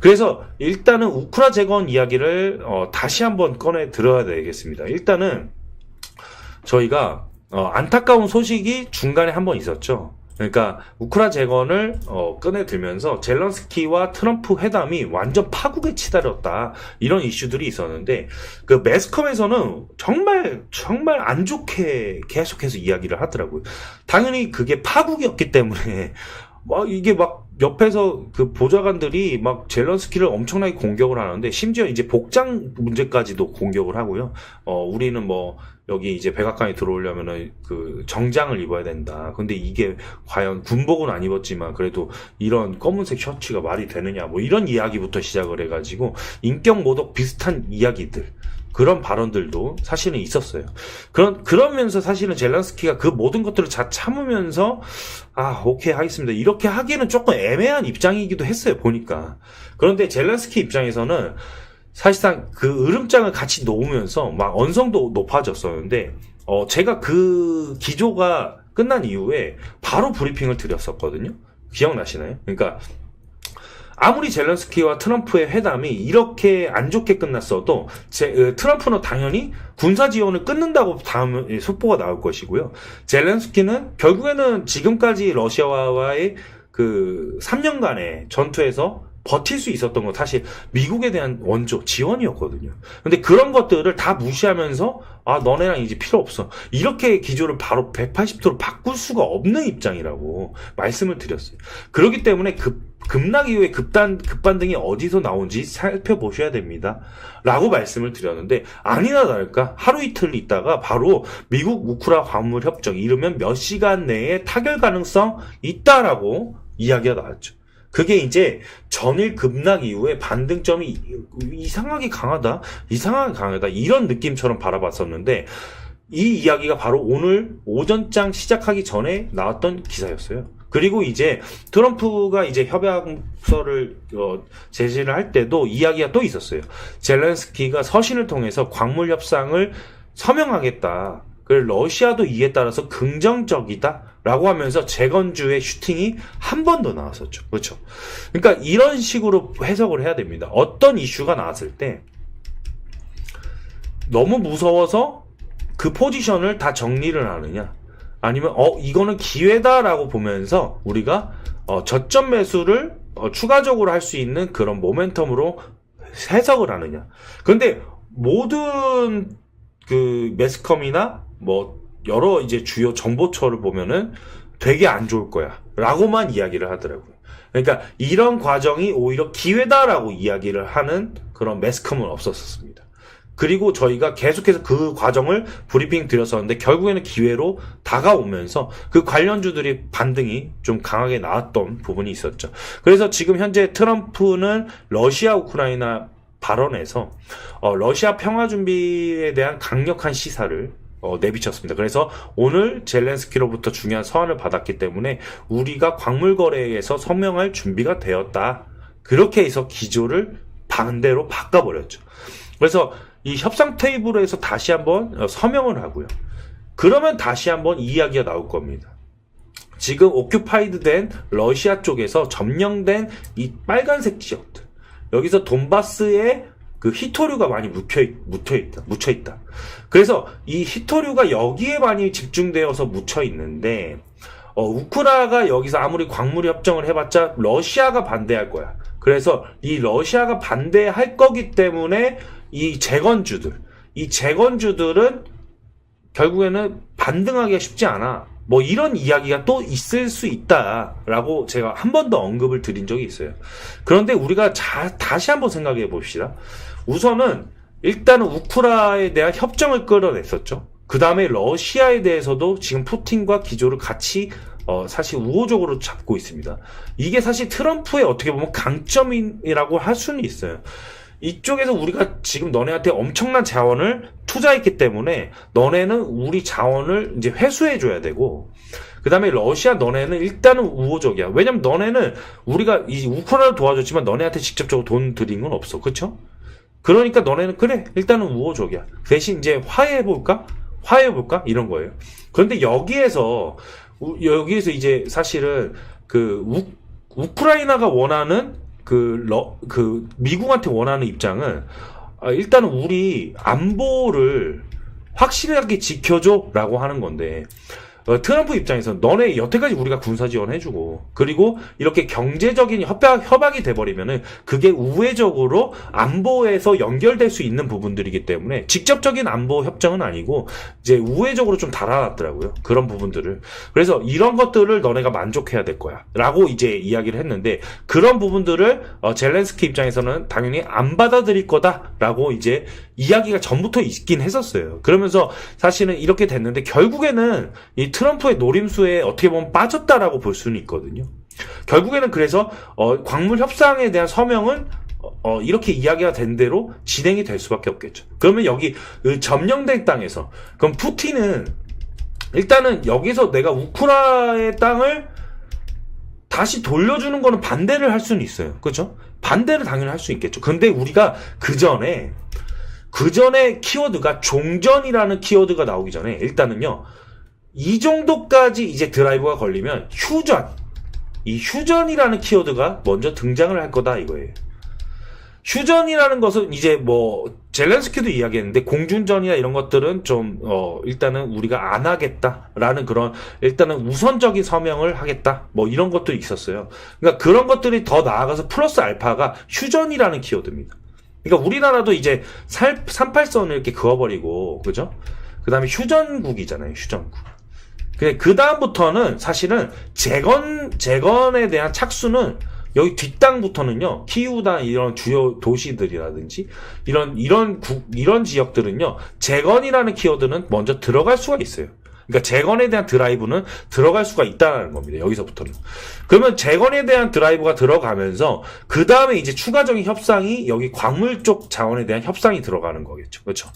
그래서 일단은 우크라 재건 이야기를 다시 한번 꺼내 들어야 되겠습니다. 일단은 저희가 안타까운 소식이 중간에 한번 있었죠. 그러니까 우크라 재건을 꺼내 들면서 젤런스키와 트럼프 회담이 완전 파국에 치달았다 이런 이슈들이 있었는데 그 매스컴에서는 정말 안 좋게 계속해서 이야기를 하더라고요. 당연히 그게 파국이었기 때문에 이게 막 옆에서 그 보좌관들이 막 젤런스키를 엄청나게 공격을 하는데 심지어 이제 복장 문제까지도 공격을 하고요. 우리는 뭐 여기 이제 백악관에 들어오려면은 그 정장을 입어야 된다. 근데 이게 과연 군복은 안 입었지만 그래도 이런 검은색 셔츠가 말이 되느냐 뭐 이런 이야기부터 시작을 해가지고 인격 모독 비슷한 이야기들 그런 발언들도 사실은 있었어요. 그러면서 사실은 젤런스키가 그 모든 것들을 다 참으면서 오케이 하겠습니다. 이렇게 하기에는 조금 애매한 입장이기도 했어요. 보니까. 그런데 젤런스키 입장에서는 사실상 그 으름장을 같이 놓으면서 막 언성도 높아졌었는데 제가 그 기조가 끝난 이후에 바로 브리핑을 드렸었거든요. 기억나시나요? 그러니까 아무리 젤런스키와 트럼프의 회담이 이렇게 안 좋게 끝났어도 트럼프는 당연히 군사 지원을 끊는다고 다음에 속보가 나올 것이고요. 젤런스키는 결국에는 지금까지 러시아와의 그 3년간의 전투에서 버틸 수 있었던 건 사실 미국에 대한 원조 지원이었거든요. 근데 그런 것들을 다 무시하면서 너네랑 이제 필요 없어. 이렇게 기조를 바로 180도로 바꿀 수가 없는 입장이라고 말씀을 드렸어요. 그렇기 때문에 급락 이후에 급반등이 어디서 나온지 살펴보셔야 됩니다. 라고 말씀을 드렸는데 아니나 다를까 하루 이틀 있다가 바로 미국 우크라 광물 협정 이르면 몇 시간 내에 타결 가능성 있다라고 이야기가 나왔죠. 그게 이제 전일 급락 이후에 반등점이 이상하게 강하다 이런 느낌처럼 바라봤었는데 이 이야기가 바로 오늘 오전장 시작하기 전에 나왔던 기사였어요. 그리고 이제 트럼프가 이제 협약서를 제시를 할 때도 이야기가 또 있었어요. 젤렌스키가 서신을 통해서 광물 협상을 서명하겠다. 러시아도 이에 따라서 긍정적이다 라고 하면서 재건주의 슈팅이 한 번 더 나왔었죠. 그렇죠? 그러니까 이런 식으로 해석을 해야 됩니다. 어떤 이슈가 나왔을 때 너무 무서워서 그 포지션을 다 정리를 하느냐 아니면 이거는 기회다라고 보면서 우리가 저점 매수를 추가적으로 할 수 있는 그런 모멘텀으로 해석을 하느냐. 그런데 모든 그 매스컴이나 뭐 여러 이제 주요 정보처를 보면은 되게 안 좋을 거야 라고만 이야기를 하더라고요. 그러니까 이런 과정이 오히려 기회다라고 이야기를 하는 그런 매스컴은 없었습니다. 그리고 저희가 계속해서 그 과정을 브리핑 드렸었는데 결국에는 기회로 다가오면서 그 관련주들이 반등이 좀 강하게 나왔던 부분이 있었죠. 그래서 지금 현재 트럼프는 러시아 우크라이나 발언에서 러시아 평화 준비에 대한 강력한 시사를 내비쳤습니다. 그래서 오늘 젤렌스키로부터 중요한 서한을 받았기 때문에 우리가 광물 거래에서 서명할 준비가 되었다. 그렇게 해서 기조를 반대로 바꿔버렸죠. 그래서 이 협상 테이블에서 다시 한번 서명을 하고요. 그러면 다시 한번 이야기가 나올 겁니다. 지금 오큐파이드 된 러시아 쪽에서 점령된 이 빨간색 지역들. 여기서 돈바스에 그 히토류가 많이 묻혀있다. 그래서 이 히토류가 여기에 많이 집중되어서 묻혀있는데, 우크라가 여기서 아무리 광물 협정을 해봤자 러시아가 반대할 거야. 그래서 이 러시아가 반대할 거기 때문에 이 재건주들은 결국에는 반등하기가 쉽지 않아. 뭐 이런 이야기가 또 있을 수 있다라고 제가 한 번 더 언급을 드린 적이 있어요. 그런데 우리가 다시 한번 생각해 봅시다. 우선은 일단은 우크라이나에 대한 협정을 끌어냈었죠. 그 다음에 러시아에 대해서도 지금 푸틴과 기조를 같이 사실 우호적으로 잡고 있습니다. 이게 사실 트럼프의 어떻게 보면 강점이라고 할 수는 있어요. 이쪽에서 우리가 지금 너네한테 엄청난 자원을 투자했기 때문에 너네는 우리 자원을 이제 회수해줘야 되고, 그 다음에 러시아 너네는 일단은 우호적이야. 왜냐면 너네는 우리가 이 우크라이나를 도와줬지만 너네한테 직접적으로 돈 드린 건 없어. 그쵸? 그러니까 너네는 그래 일단은 우호적이야. 대신 이제 화해해볼까? 이런 거예요. 그런데 여기에서 이제 사실은 우크라이나가 원하는 미국한테 원하는 입장은 일단은 우리 안보를 확실하게 지켜줘라고 하는 건데, 트럼프 입장에서 너네 여태까지 우리가 군사 지원해주고 그리고 이렇게 경제적인 협약이 돼버리면은 그게 우회적으로 안보에서 연결될 수 있는 부분들이기 때문에 직접적인 안보 협정은 아니고 이제 우회적으로 좀 달아놨더라고요. 그런 부분들을. 그래서 이런 것들을 너네가 만족해야 될 거야 라고 이제 이야기를 했는데, 그런 부분들을 젤렌스키 입장에서는 당연히 안 받아들일 거다라고 이제 이야기가 전부터 있긴 했었어요. 그러면서 사실은 이렇게 됐는데 결국에는 이 트럼프의 노림수에 어떻게 보면 빠졌다라고 볼 수는 있거든요. 결국에는 그래서 광물 협상에 대한 서명은 이렇게 이야기가 된 대로 진행이 될 수밖에 없겠죠. 그러면 여기 점령된 땅에서 그럼 푸틴은 일단은 여기서 내가 우크라이나의 땅을 다시 돌려주는 거는 반대를 할 수는 있어요. 그렇죠? 반대를 당연히 할 수 있겠죠. 근데 우리가 그 전에 키워드가 종전이라는 키워드가 나오기 전에 일단은요, 이 정도까지 이제 드라이브가 걸리면 이 휴전이라는 키워드가 먼저 등장을 할 거다 이거예요. 휴전이라는 것은 이제 뭐 젤렌스키도 이야기했는데 공중전이나 이런 것들은 좀 일단은 우리가 안 하겠다라는 그런 일단은 우선적인 서명을 하겠다 뭐 이런 것들이 있었어요. 그러니까 그런 것들이 더 나아가서 플러스 알파가 휴전이라는 키워드입니다. 그러니까 우리나라도 이제 38선을 이렇게 그어버리고, 그죠? 그 다음에 휴전국이잖아요, 휴전국. 그 다음부터는 사실은 재건에 대한 착수는 여기 뒷땅부터는요, 키우다 이런 주요 도시들이라든지 이런 지역들은요, 재건이라는 키워드는 먼저 들어갈 수가 있어요. 그러니까 재건에 대한 드라이브는 들어갈 수가 있다는 겁니다. 여기서부터는. 그러면 재건에 대한 드라이브가 들어가면서 그 다음에 이제 추가적인 협상이 여기 광물 쪽 자원에 대한 협상이 들어가는 거겠죠. 그렇죠?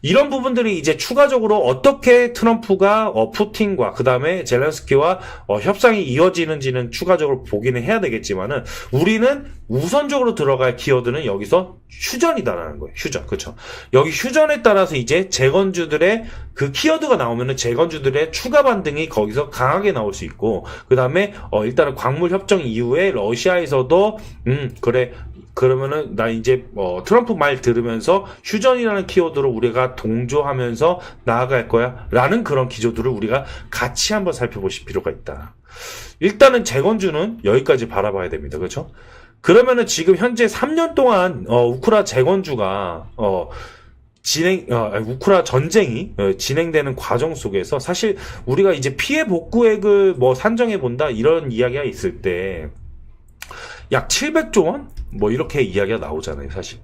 이런 부분들이 이제 추가적으로 어떻게 트럼프가 푸틴과 그 다음에 젤렌스키와 협상이 이어지는지는 추가적으로 보기는 해야 되겠지만은 우리는 우선적으로 들어갈 키워드는 여기서 휴전이다라는 거예요. 휴전. 그렇죠? 여기 휴전에 따라서 이제 재건주들의 그 키워드가 나오면은 재건주들의 추가 반등이 거기서 강하게 나올 수 있고, 그 다음에 일단은 광물 협정 이후에 러시아에서도 그래 그러면은 나 이제 트럼프 말 들으면서 휴전이라는 키워드로 우리가 동조하면서 나아갈 거야 라는 그런 기조들을 우리가 같이 한번 살펴보실 필요가 있다. 일단은 재건주는 여기까지 바라봐야 됩니다. 그렇죠? 그러면은 지금 현재 3년 동안 우크라 재건주가 우크라 전쟁이 진행되는 과정 속에서 사실 우리가 이제 피해 복구액을 뭐 산정해 본다 이런 이야기가 있을 때 약 700조 원? 뭐 이렇게 이야기가 나오잖아요, 사실.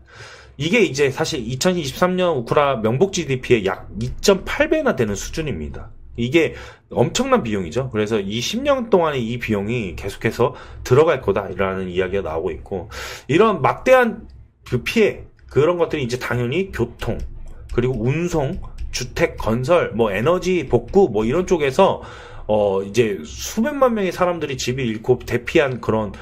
이게 이제 사실 2023년 우크라 명복 GDP의 약 2.8배나 되는 수준입니다. 이게 엄청난 비용이죠. 그래서 이 10년 동안의 이 비용이 계속해서 들어갈 거다라는 이야기가 나오고 있고, 이런 막대한 그 피해, 그런 것들이 이제 당연히 교통, 그리고 운송, 주택 건설, 뭐 에너지 복구, 뭐 이런 쪽에서 이제 수백만 명의 사람들이 집을 잃고 대피한 그런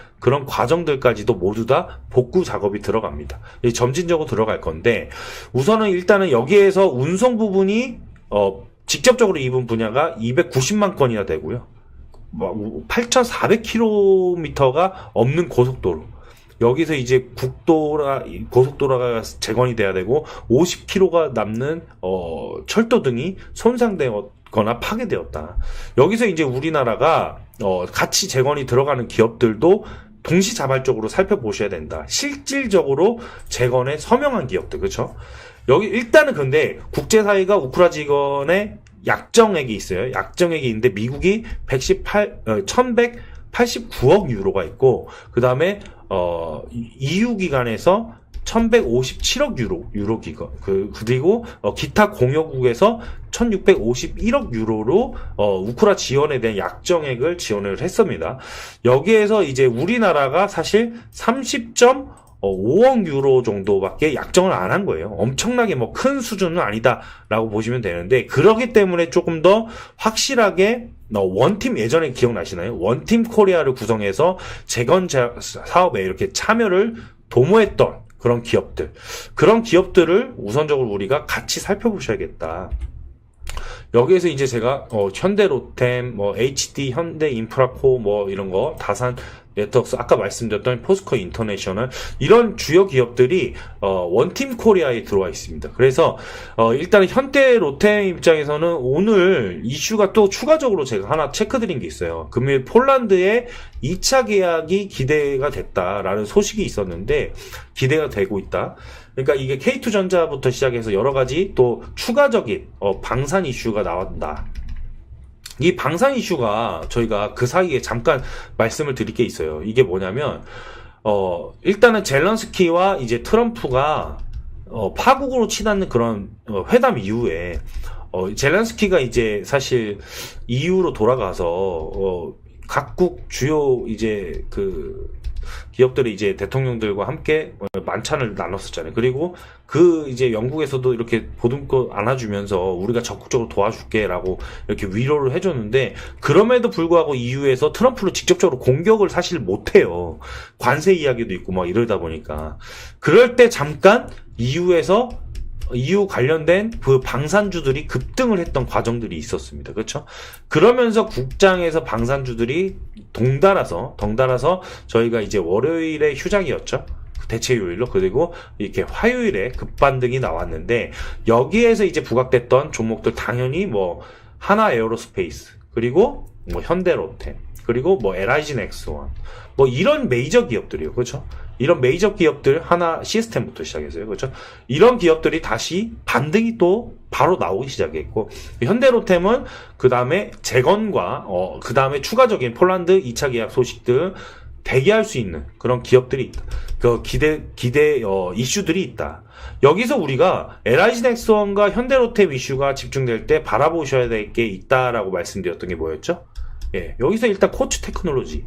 과정들까지도 모두 다 복구 작업이 들어갑니다. 점진적으로 들어갈 건데, 우선은 일단은 여기에서 운송 부분이 직접적으로 입은 분야가 290만 건이나 되고요. 8,400km가 없는 고속도로. 여기서 이제 고속도로가 재건이 돼야 되고 50km가 남는 철도 등이 손상되거나 파괴되었다. 여기서 이제 우리나라가 같이 재건이 들어가는 기업들도 동시자발적으로 살펴보셔야 된다. 실질적으로 재건에 서명한 기업들, 그렇죠? 여기 일단은 근데 국제사회가 우크라 재건에 약정액이 있어요. 약정액이 있는데 미국이 1189억 유로가 있고, 그 다음에 EU 기관에서 1157억 유로 기관, 그리고 기타 공여국에서 1651억 유로로 우크라 지원에 대한 약정액을 지원을 했습니다. 여기에서 이제 우리나라가 사실 30.5억 유로 정도밖에 약정을 안 한 거예요. 엄청나게 뭐 큰 수준은 아니다라고 보시면 되는데, 그렇기 때문에 조금 더 확실하게 원팀, 예전에 기억나시나요? 원팀 코리아를 구성해서 재건 사업에 이렇게 참여를 도모했던 그런 기업들을 우선적으로 우리가 같이 살펴보셔야겠다. 여기에서 이제 제가 현대로템, HD 현대인프라코 이런 거, 다산 네트워크스, 아까 말씀드렸던 포스코 인터내셔널, 이런 주요 기업들이 원팀 코리아에 들어와 있습니다. 그래서 일단은 현대로템 입장에서는 오늘 이슈가 또 추가적으로 제가 하나 체크드린 게 있어요. 금일 폴란드의 2차 계약이 기대가 됐다라는 소식이 있었는데, 기대가 되고 있다. 그러니까 이게 K2전자부터 시작해서 여러 가지 또 추가적인 방산 이슈가 나온다. 이 방산 이슈가 저희가 그 사이에 잠깐 말씀을 드릴 게 있어요. 이게 뭐냐면 일단은 젤런스키와 이제 트럼프가 파국으로 치닫는 그런 회담 이후에 젤런스키가 이제 사실 EU로 돌아가서 각국 주요 이제 기업들이 이제 대통령들과 함께 만찬을 나눴었잖아요. 그리고 이제 영국에서도 이렇게 보듬고 안아주면서 우리가 적극적으로 도와줄게라고 이렇게 위로를 해줬는데, 그럼에도 불구하고 EU에서 트럼프를 직접적으로 공격을 사실 못해요. 관세 이야기도 있고 이러다 보니까. 그럴 때 잠깐 EU 관련된 그 방산주들이 급등을 했던 과정들이 있었습니다. 그렇죠? 그러면서 국장에서 방산주들이 덩달아서 저희가 이제 월요일에 휴장이었죠. 대체 요일로. 그리고 이렇게 화요일에 급반등이 나왔는데, 여기에서 이제 부각됐던 종목들 당연히 하나 에어로스페이스, 그리고 현대로템, 그리고 LIG 넥스원, 이런 메이저 기업들이요. 그렇죠? 이런 메이저 기업들, 하나 시스템부터 시작해서요. 그렇죠? 이런 기업들이 다시 반등이 또 바로 나오기 시작했고, 현대로템은 그 다음에 재건과 그 다음에 추가적인 폴란드 2차 계약 소식들 대기할 수 있는 그런 기업들이 있다. 기대 이슈들이 있다. 여기서 우리가 LIG 넥스원과 현대로템 이슈가 집중될 때 바라보셔야 될 게 있다라고 말씀드렸던 게 뭐였죠? 여기서 일단 코츠 테크놀로지.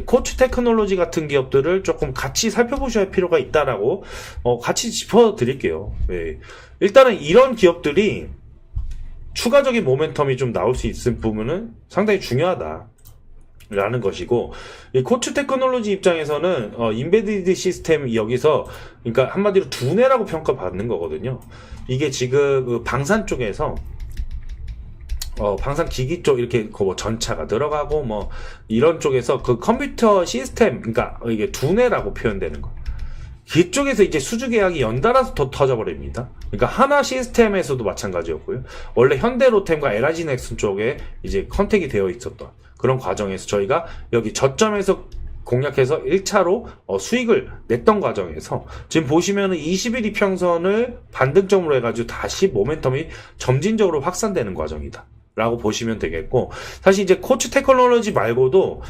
코츠 테크놀로지 같은 기업들을 조금 같이 살펴보셔야 할 필요가 있다라고 같이 짚어드릴게요. 일단은 이런 기업들이 추가적인 모멘텀이 좀 나올 수 있을 부분은 상당히 중요하다라는 것이고, 이 코츠 테크놀로지 입장에서는 인베디드 시스템, 여기서 그러니까 한마디로 두뇌라고 평가받는 거거든요. 이게 지금 방산 쪽에서 방산 기기 쪽 이렇게 전차가 들어가고 이런 쪽에서 그 컴퓨터 시스템, 그러니까 이게 두뇌라고 표현되는 거. 그쪽에서 이제 수주 계약이 연달아서 더 터져버립니다. 그러니까 하나 시스템에서도 마찬가지였고요. 원래 현대로템과 LIG 넥슨 쪽에 이제 컨택이 되어 있었던 그런 과정에서 저희가 여기 저점에서 공략해서 1차로 수익을 냈던 과정에서 지금 보시면은 21 이평선을 반등점으로 해가지고 다시 모멘텀이 점진적으로 확산되는 과정이다 라고 보시면 되겠고, 사실 이제 코츠 테크놀로지 말고도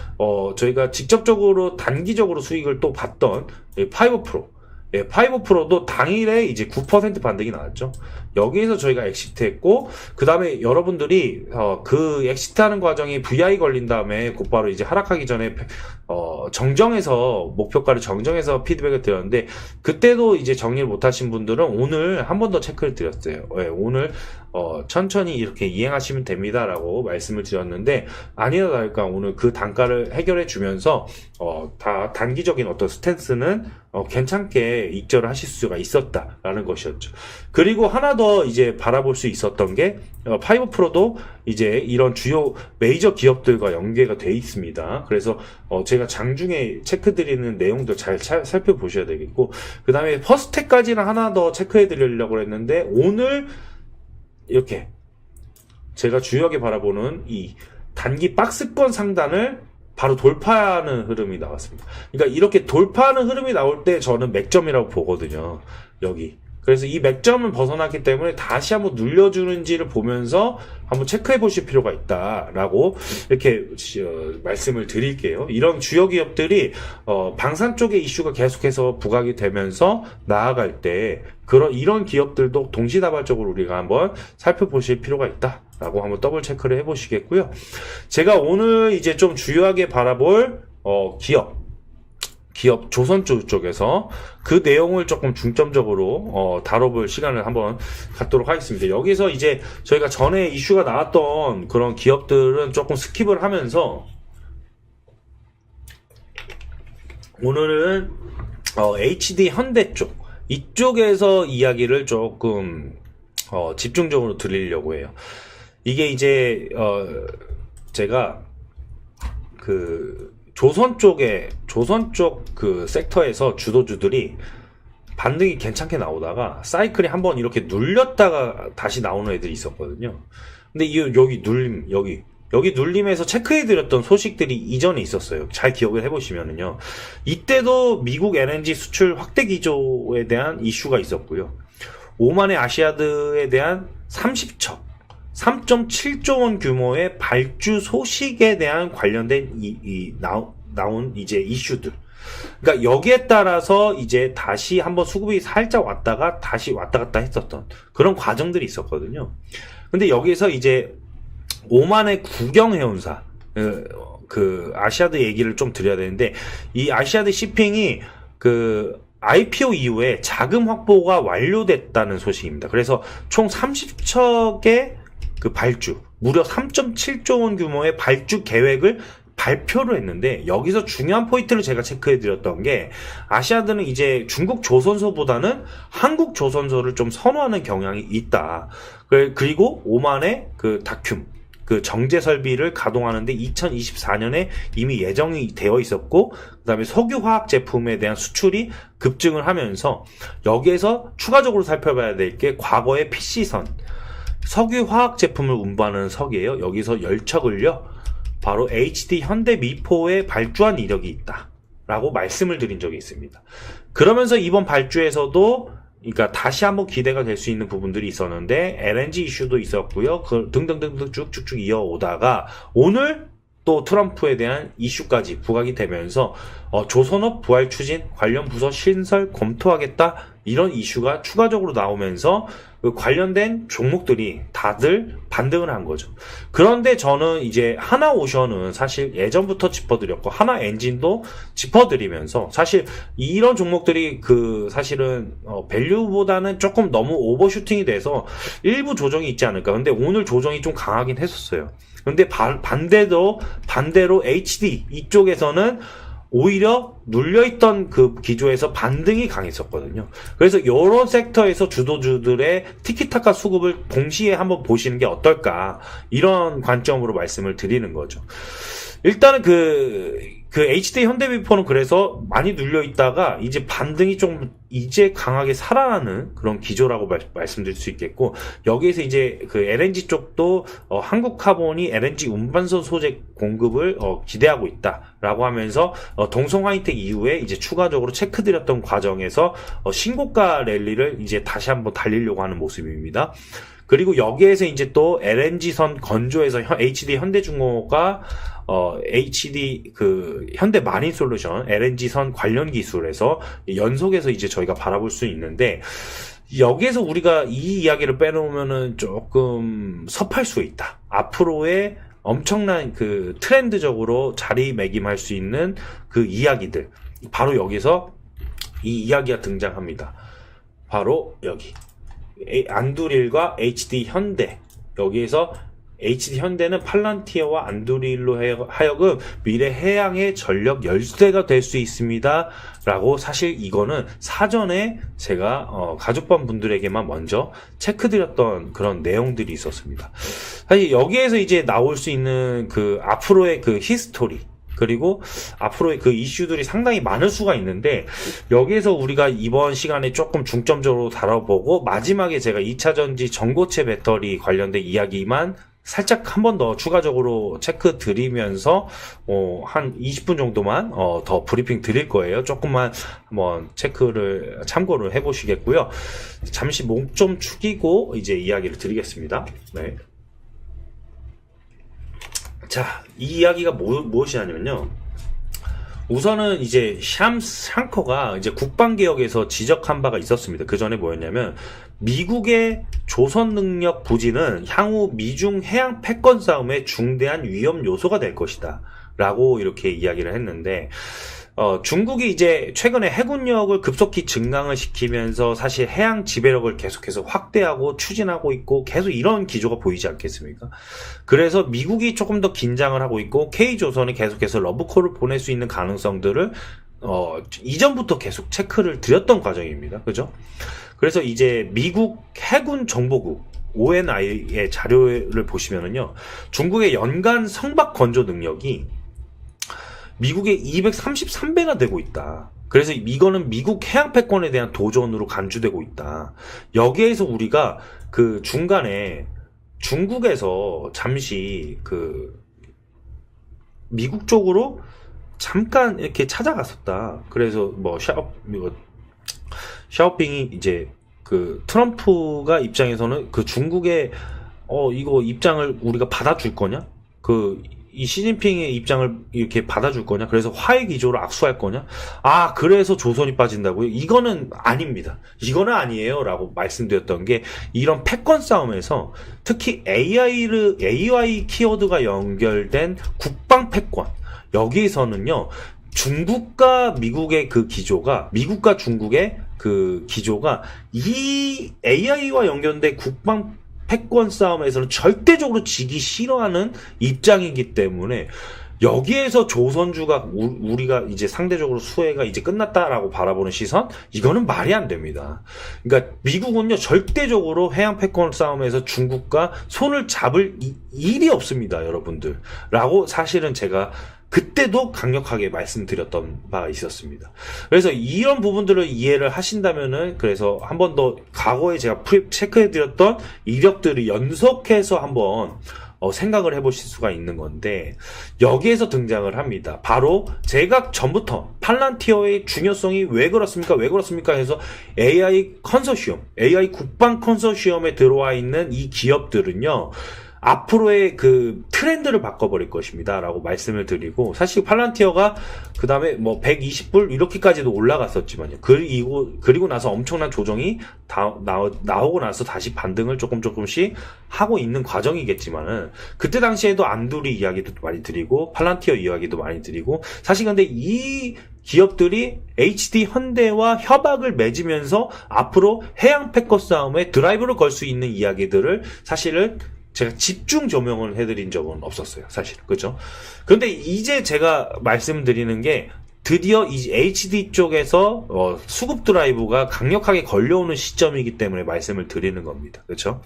저희가 직접적으로 단기적으로 수익을 또 봤던 파이브 프로도 당일에 이제 9% 반등이 나왔죠. 여기에서 저희가 엑시트했고, 그 다음에 여러분들이 그 엑시트하는 과정이 VI 걸린 다음에 곧바로 이제 하락하기 전에 정정해서 목표가를 정정해서 피드백을 드렸는데, 그때도 이제 정리를 못하신 분들은 오늘 한 번 더 체크를 드렸어요. 오늘 천천히 이렇게 이행하시면 됩니다라고 말씀을 드렸는데, 아니나 다를까 오늘 그 단가를 해결해 주면서 다 단기적인 어떤 스탠스는 괜찮게 익절을 하실 수가 있었다라는 것이었죠. 그리고 하나 더 이제 바라볼 수 있었던 게 파이브 프로도 이제 이런 주요 메이저 기업들과 연계가 돼 있습니다. 그래서 제가 장중에 체크드리는 내용들 잘 살펴보셔야 되겠고, 그 다음에 퍼스텍까지는 하나 더 체크해 드리려고 했는데, 오늘 이렇게 제가 주요하게 바라보는 이 단기 박스권 상단을 바로 돌파하는 흐름이 나왔습니다. 그러니까 이렇게 돌파하는 흐름이 나올 때 저는 맥점이라고 보거든요. 여기 그래서 이 맥점을 벗어났기 때문에 다시 한번 눌려주는지를 보면서 한번 체크해 보실 필요가 있다라고 이렇게 말씀을 드릴게요. 이런 주요 기업들이 방산 쪽의 이슈가 계속해서 부각이 되면서 나아갈 때 이런 기업들도 동시다발적으로 우리가 한번 살펴보실 필요가 있다라고 한번 더블 체크를 해보시겠고요. 제가 오늘 이제 좀 주요하게 바라볼 기업 조선주 쪽에서 그 내용을 조금 중점적으로 다뤄볼 시간을 한번 갖도록 하겠습니다. 여기서 이제 저희가 전에 이슈가 나왔던 그런 기업들은 조금 스킵을 하면서 오늘은 HD 현대 쪽 이쪽에서 이야기를 조금 집중적으로 드리려고 해요. 이게 이제 제가 조선 쪽 그 섹터에서 주도주들이 반등이 괜찮게 나오다가 사이클이 한번 이렇게 눌렸다가 다시 나오는 애들이 있었거든요. 근데 여기 눌림에서 체크해드렸던 소식들이 이전에 있었어요. 잘 기억을 해보시면은요. 이때도 미국 LNG 수출 확대 기조에 대한 이슈가 있었고요. 오만의 아시아드에 대한 3.7조 원 규모의 발주 소식에 대한 관련된 나온 이제 이슈들. 그러니까 여기에 따라서 이제 다시 한번 수급이 살짝 왔다가 다시 왔다 갔다 했었던 그런 과정들이 있었거든요. 근데 여기서 이제 오만의 국영해운사 아시아드 얘기를 좀 드려야 되는데, 이 아시아드 시핑이 IPO 이후에 자금 확보가 완료됐다는 소식입니다. 그래서 총 30척의 발주, 무려 3.7조 원 규모의 발주 계획을 발표를 했는데, 여기서 중요한 포인트를 제가 체크해드렸던 게, 아시아드는 이제 중국 조선소보다는 한국 조선소를 좀 선호하는 경향이 있다. 그리고 오만의 다큐 정제 설비를 가동하는데 2024년에 이미 예정이 되어 있었고, 그 다음에 석유화학 제품에 대한 수출이 급증을 하면서, 여기에서 추가적으로 살펴봐야 될 게 과거의 PC선 석유화학 제품을 운반하는 석이에요. 여기서 10척을요 바로 HD 현대미포에 발주한 이력이 있다 라고 말씀을 드린 적이 있습니다. 그러면서 이번 발주에서도 그러니까 다시 한번 기대가 될 수 있는 부분들이 있었는데, LNG 이슈도 있었고요. 등등등등 쭉쭉쭉 이어오다가 오늘 또 트럼프에 대한 이슈까지 부각이 되면서 조선업 부활 추진 관련 부서 신설 검토하겠다, 이런 이슈가 추가적으로 나오면서 관련된 종목들이 다들 반등을 한 거죠. 그런데 저는 이제 하나오션은 사실 예전부터 짚어드렸고, 하나엔진도 짚어드리면서, 사실 이런 종목들이 사실은 밸류보다는 조금 너무 오버슈팅이 돼서 일부 조정이 있지 않을까. 근데 오늘 조정이 좀 강하긴 했었어요. 근데 반대로 HD 이쪽에서는 오히려 눌려있던 기조에서 반등이 강했었거든요. 그래서 이런 섹터에서 주도주들의 티키타카 수급을 동시에 한번 보시는 게 어떨까, 이런 관점으로 말씀을 드리는 거죠. 일단은 HD 현대미포는 그래서 많이 눌려있다가 이제 반등이 좀 이제 강하게 살아나는 그런 기조라고 말씀드릴 수 있겠고, 여기에서 이제 LNG 쪽도 한국카본이 LNG 운반선 소재 공급을 기대하고 있다라고 하면서 동성화이텍 이후에 이제 추가적으로 체크드렸던 과정에서 신고가 랠리를 이제 다시 한번 달리려고 하는 모습입니다. 그리고 여기에서 이제 또 LNG선 건조에서 HD 현대중공업과 HD 현대 마린솔루션 LNG선 관련 기술에서 연속해서 이제 저희가 바라볼 수 있는데, 여기에서 우리가 이 이야기를 빼놓으면은 조금 섭할 수 있다. 앞으로의 엄청난 트렌드적으로 자리매김할 수 있는 이야기들, 바로 여기서 이 이야기가 등장합니다. 바로 여기 안두릴과 HD 현대. 여기에서 HD 현대는 팔란티어와 안두릴로 하여금 미래 해양의 전력 열쇠가 될 수 있습니다 라고, 사실 이거는 사전에 제가 가족반 분들에게만 먼저 체크드렸던 그런 내용들이 있었습니다. 사실 여기에서 이제 나올 수 있는 앞으로의 히스토리, 그리고 앞으로의 이슈들이 상당히 많을 수가 있는데, 여기에서 우리가 이번 시간에 조금 중점적으로 다뤄보고, 마지막에 제가 2차전지 전고체 배터리 관련된 이야기만 살짝 한 번 더 추가적으로 체크 드리면서 한 20분 정도만 더 브리핑 드릴 거예요. 조금만 한번 체크를 참고를 해보시겠고요. 잠시 목 좀 축이고 이제 이야기를 드리겠습니다. 네. 자, 이 이야기가 무엇이냐면요. 우선은 이제 샹커가 이제 국방개혁에서 지적한 바가 있었습니다. 그 전에 뭐였냐면, 미국의 조선 능력 부진은 향후 미중 해양 패권 싸움의 중대한 위험 요소가 될 것이다. 라고 이렇게 이야기를 했는데, 중국이 이제 최근에 해군력을 급속히 증강을 시키면서 사실 해양 지배력을 계속해서 확대하고 추진하고 있고 계속 이런 기조가 보이지 않겠습니까? 그래서 미국이 조금 더 긴장을 하고 있고 K조선이 계속해서 러브콜을 보낼 수 있는 가능성들을 이전부터 계속 체크를 드렸던 과정입니다. 그죠? 그래서 이제 미국 해군 정보국 ONI의 자료를 보시면은요, 중국의 연간 선박 건조 능력이 미국의 233배가 되고 있다. 그래서 이거는 미국 해양 패권에 대한 도전으로 간주되고 있다. 여기에서 우리가 그 중간에 중국에서 잠시 그 미국 쪽으로 잠깐 이렇게 찾아갔었다. 그래서 뭐 샤오핑이 이제 그 트럼프가 입장에서는 그 중국의 이거 입장을 우리가 받아줄 거냐? 이 시진핑의 입장을 이렇게 받아줄 거냐? 그래서 화해 기조로 악수할 거냐? 그래서 조선이 빠진다고요? 이거는 아닙니다. 이거는 아니에요. 라고 말씀드렸던 게, 이런 패권 싸움에서 특히 AI 키워드가 연결된 국방 패권, 여기에서는요, 중국과 미국의 그 기조가, 미국과 중국의 그 기조가 이 AI와 연결된 국방 패권 싸움에서는 절대적으로 지기 싫어하는 입장이기 때문에, 여기에서 조선주가 우리가 이제 상대적으로 수혜가 이제 끝났다라고 바라보는 시선, 이거는 말이 안 됩니다. 그러니까 미국은요, 절대적으로 해양 패권 싸움에서 중국과 손을 잡을 일이 없습니다, 여러분들. 라고 사실은 제가 그때도 강력하게 말씀드렸던 바가 있었습니다. 그래서 이런 부분들을 이해를 하신다면은, 그래서 한 번 더 과거에 제가 체크해드렸던 이력들을 연속해서 한번 생각을 해보실 수가 있는 건데, 여기에서 등장을 합니다. 바로 제가 전부터 팔란티어의 중요성이 왜 그렇습니까 해서 AI 국방 컨소시엄에 들어와 있는 이 기업들은요, 앞으로의 그 트렌드를 바꿔버릴 것입니다. 라고 말씀을 드리고, 사실 팔란티어가 그 다음에 뭐 120불 이렇게까지도 올라갔었지만요. 그리고 나서 엄청난 조정이 나오고 나서 다시 반등을 조금씩 하고 있는 과정이겠지만은, 그때 당시에도 안두리 이야기도 많이 드리고, 팔란티어 이야기도 많이 드리고, 사실 근데 이 기업들이 HD 현대와 협약을 맺으면서 앞으로 해양 패권 싸움에 드라이브를 걸 수 있는 이야기들을 사실은 제가 집중 조명을 해드린 적은 없었어요, 사실. 그죠? 그런데 이제 제가 말씀드리는 게, 드디어 이 HD 쪽에서 수급 드라이브가 강력하게 걸려오는 시점이기 때문에 말씀을 드리는 겁니다. 그렇죠?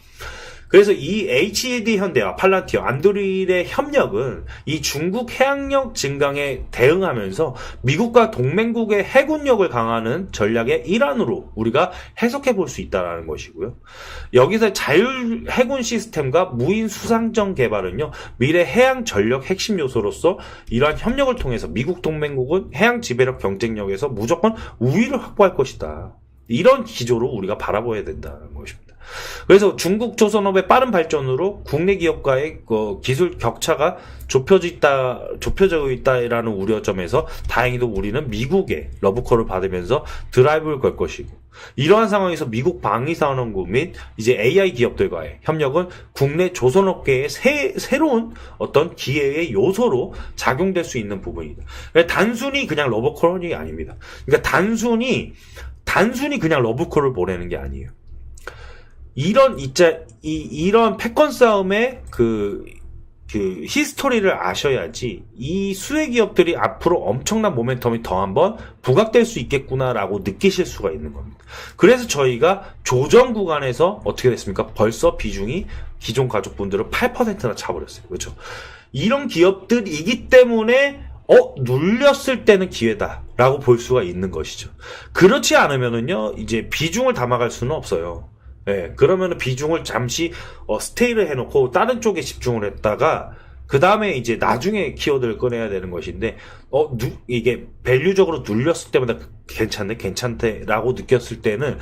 그래서 이 HD 현대와 팔란티어, 안드릴의 협력은 이 중국 해양력 증강에 대응하면서 미국과 동맹국의 해군력을 강화하는 전략의 일환으로 우리가 해석해 볼 수 있다는 것이고요. 여기서 자율 해군 시스템과 무인 수상정 개발은요, 미래 해양 전력 핵심 요소로서 이러한 협력을 통해서 미국 동맹국은 해양 지배력 경쟁력에서 무조건 우위를 확보할 것이다. 이런 기조로 우리가 바라봐야 된다는 것입니다. 그래서 중국 조선업의 빠른 발전으로 국내 기업과의 기술 격차가 좁혀지고 있다라는 우려점에서 다행히도 우리는 미국의 러브콜을 받으면서 드라이브를 걸 것이고, 이러한 상황에서 미국 방위산업국 및 이제 AI 기업들과의 협력은 국내 조선업계의 새로운 어떤 기회의 요소로 작용될 수 있는 부분이다. 단순히 그냥 러브콜이 아닙니다. 그러니까 단순히 그냥 러브콜을 보내는 게 아니에요. 이런 패권 싸움의 그 히스토리를 아셔야지 이 수혜 기업들이 앞으로 엄청난 모멘텀이 더 한번 부각될 수 있겠구나라고 느끼실 수가 있는 겁니다. 그래서 저희가 조정 구간에서 어떻게 됐습니까? 벌써 비중이 기존 가족분들을 8%나 차버렸어요. 그렇죠? 이런 기업들이기 때문에 눌렸을 때는 기회다라고 볼 수가 있는 것이죠. 그렇지 않으면은요, 이제 비중을 담아갈 수는 없어요. 예, 그러면은 비중을 잠시 스테이를 해놓고 다른 쪽에 집중을 했다가 그 다음에 이제 나중에 키워드를 꺼내야 되는 것인데 이게 밸류적으로 눌렸을 때마다 괜찮대라고 느꼈을 때는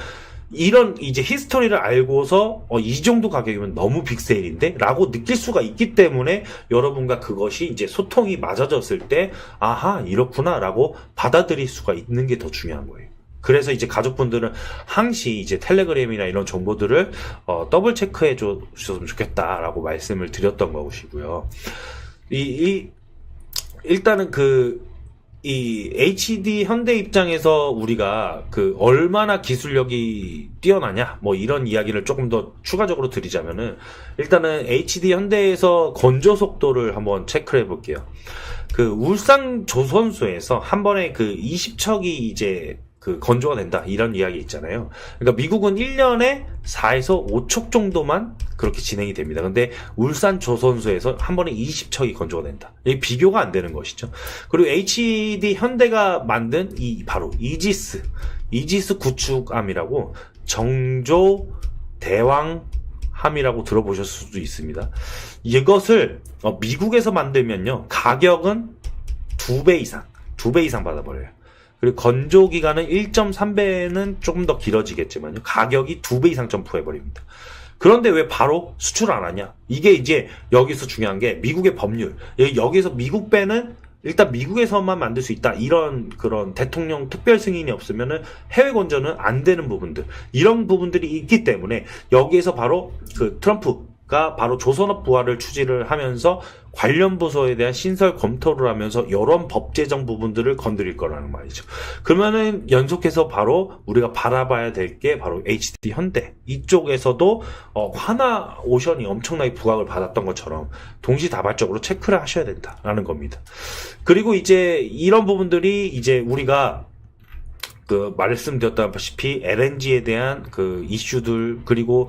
이런 이제 히스토리를 알고서 이 정도 가격이면 너무 빅세일인데? 라고 느낄 수가 있기 때문에 여러분과 그것이 이제 소통이 맞아졌을 때 아하 이렇구나 라고 받아들일 수가 있는 게 더 중요한 거예요. 그래서 이제 가족분들은 항시 이제 텔레그램이나 이런 정보들을 더블 체크해 주셨으면 좋겠다라고 말씀을 드렸던 것이고요. 일단은 이 HD 현대 입장에서 우리가 얼마나 기술력이 뛰어나냐 뭐 이런 이야기를 조금 더 추가적으로 드리자면은 일단은 HD 현대에서 건조 속도를 한번 체크를 해볼게요. 울산 조선소에서 한 번에 20척이 이제 건조가 된다 이런 이야기 있잖아요. 그러니까 미국은 1년에 4에서 5척 정도만 그렇게 진행이 됩니다. 근데 울산 조선소에서 한 번에 20척이 건조가 된다. 이게 비교가 안 되는 것이죠. 그리고 HD 현대가 만든 바로 이지스 구축함이라고 정조 대왕함이라고 들어보셨을 수도 있습니다. 이것을 미국에서 만들면요 가격은 2배 이상 받아버려요. 그리고 건조 기간은 1.3배는 조금 더 길어지겠지만요. 가격이 2배 이상 점프해버립니다. 그런데 왜 바로 수출을 안 하냐? 이게 이제 여기서 중요한 게 미국의 법률. 여기서 미국 배는 일단 미국에서만 만들 수 있다. 이런 그런 대통령 특별 승인이 없으면은 해외 건조는 안 되는 부분들. 이런 부분들이 있기 때문에 여기에서 바로 트럼프가 바로 조선업 부활을 추진을 하면서 관련 부서에 대한 신설 검토를 하면서 이런 법 제정 부분들을 건드릴 거라는 말이죠. 그러면은 연속해서 바로 우리가 바라봐야 될 게 바로 HD 현대 이쪽에서도 하나 오션이 엄청나게 부각을 받았던 것처럼 동시다발적으로 체크를 하셔야 된다라는 겁니다. 그리고 이제 이런 부분들이 이제 우리가 말씀드렸다시피 LNG에 대한 이슈들 그리고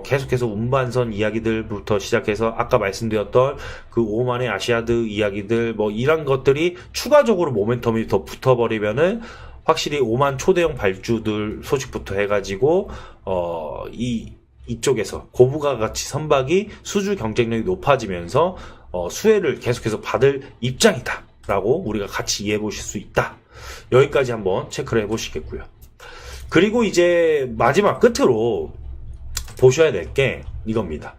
계속해서 운반선 이야기들부터 시작해서 아까 말씀드렸던 오만의 아시아드 이야기들 이런 것들이 추가적으로 모멘텀이 더 붙어버리면은 확실히 오만 초대형 발주들 소식부터 해가지고 이쪽에서 고부가 가치 선박이 수주 경쟁력이 높아지면서 수혜를 계속해서 받을 입장이다라고 우리가 같이 이해해 보실 수 있다. 여기까지 한번 체크를 해보시겠고요. 그리고 이제 마지막 끝으로 보셔야 될 게 이겁니다.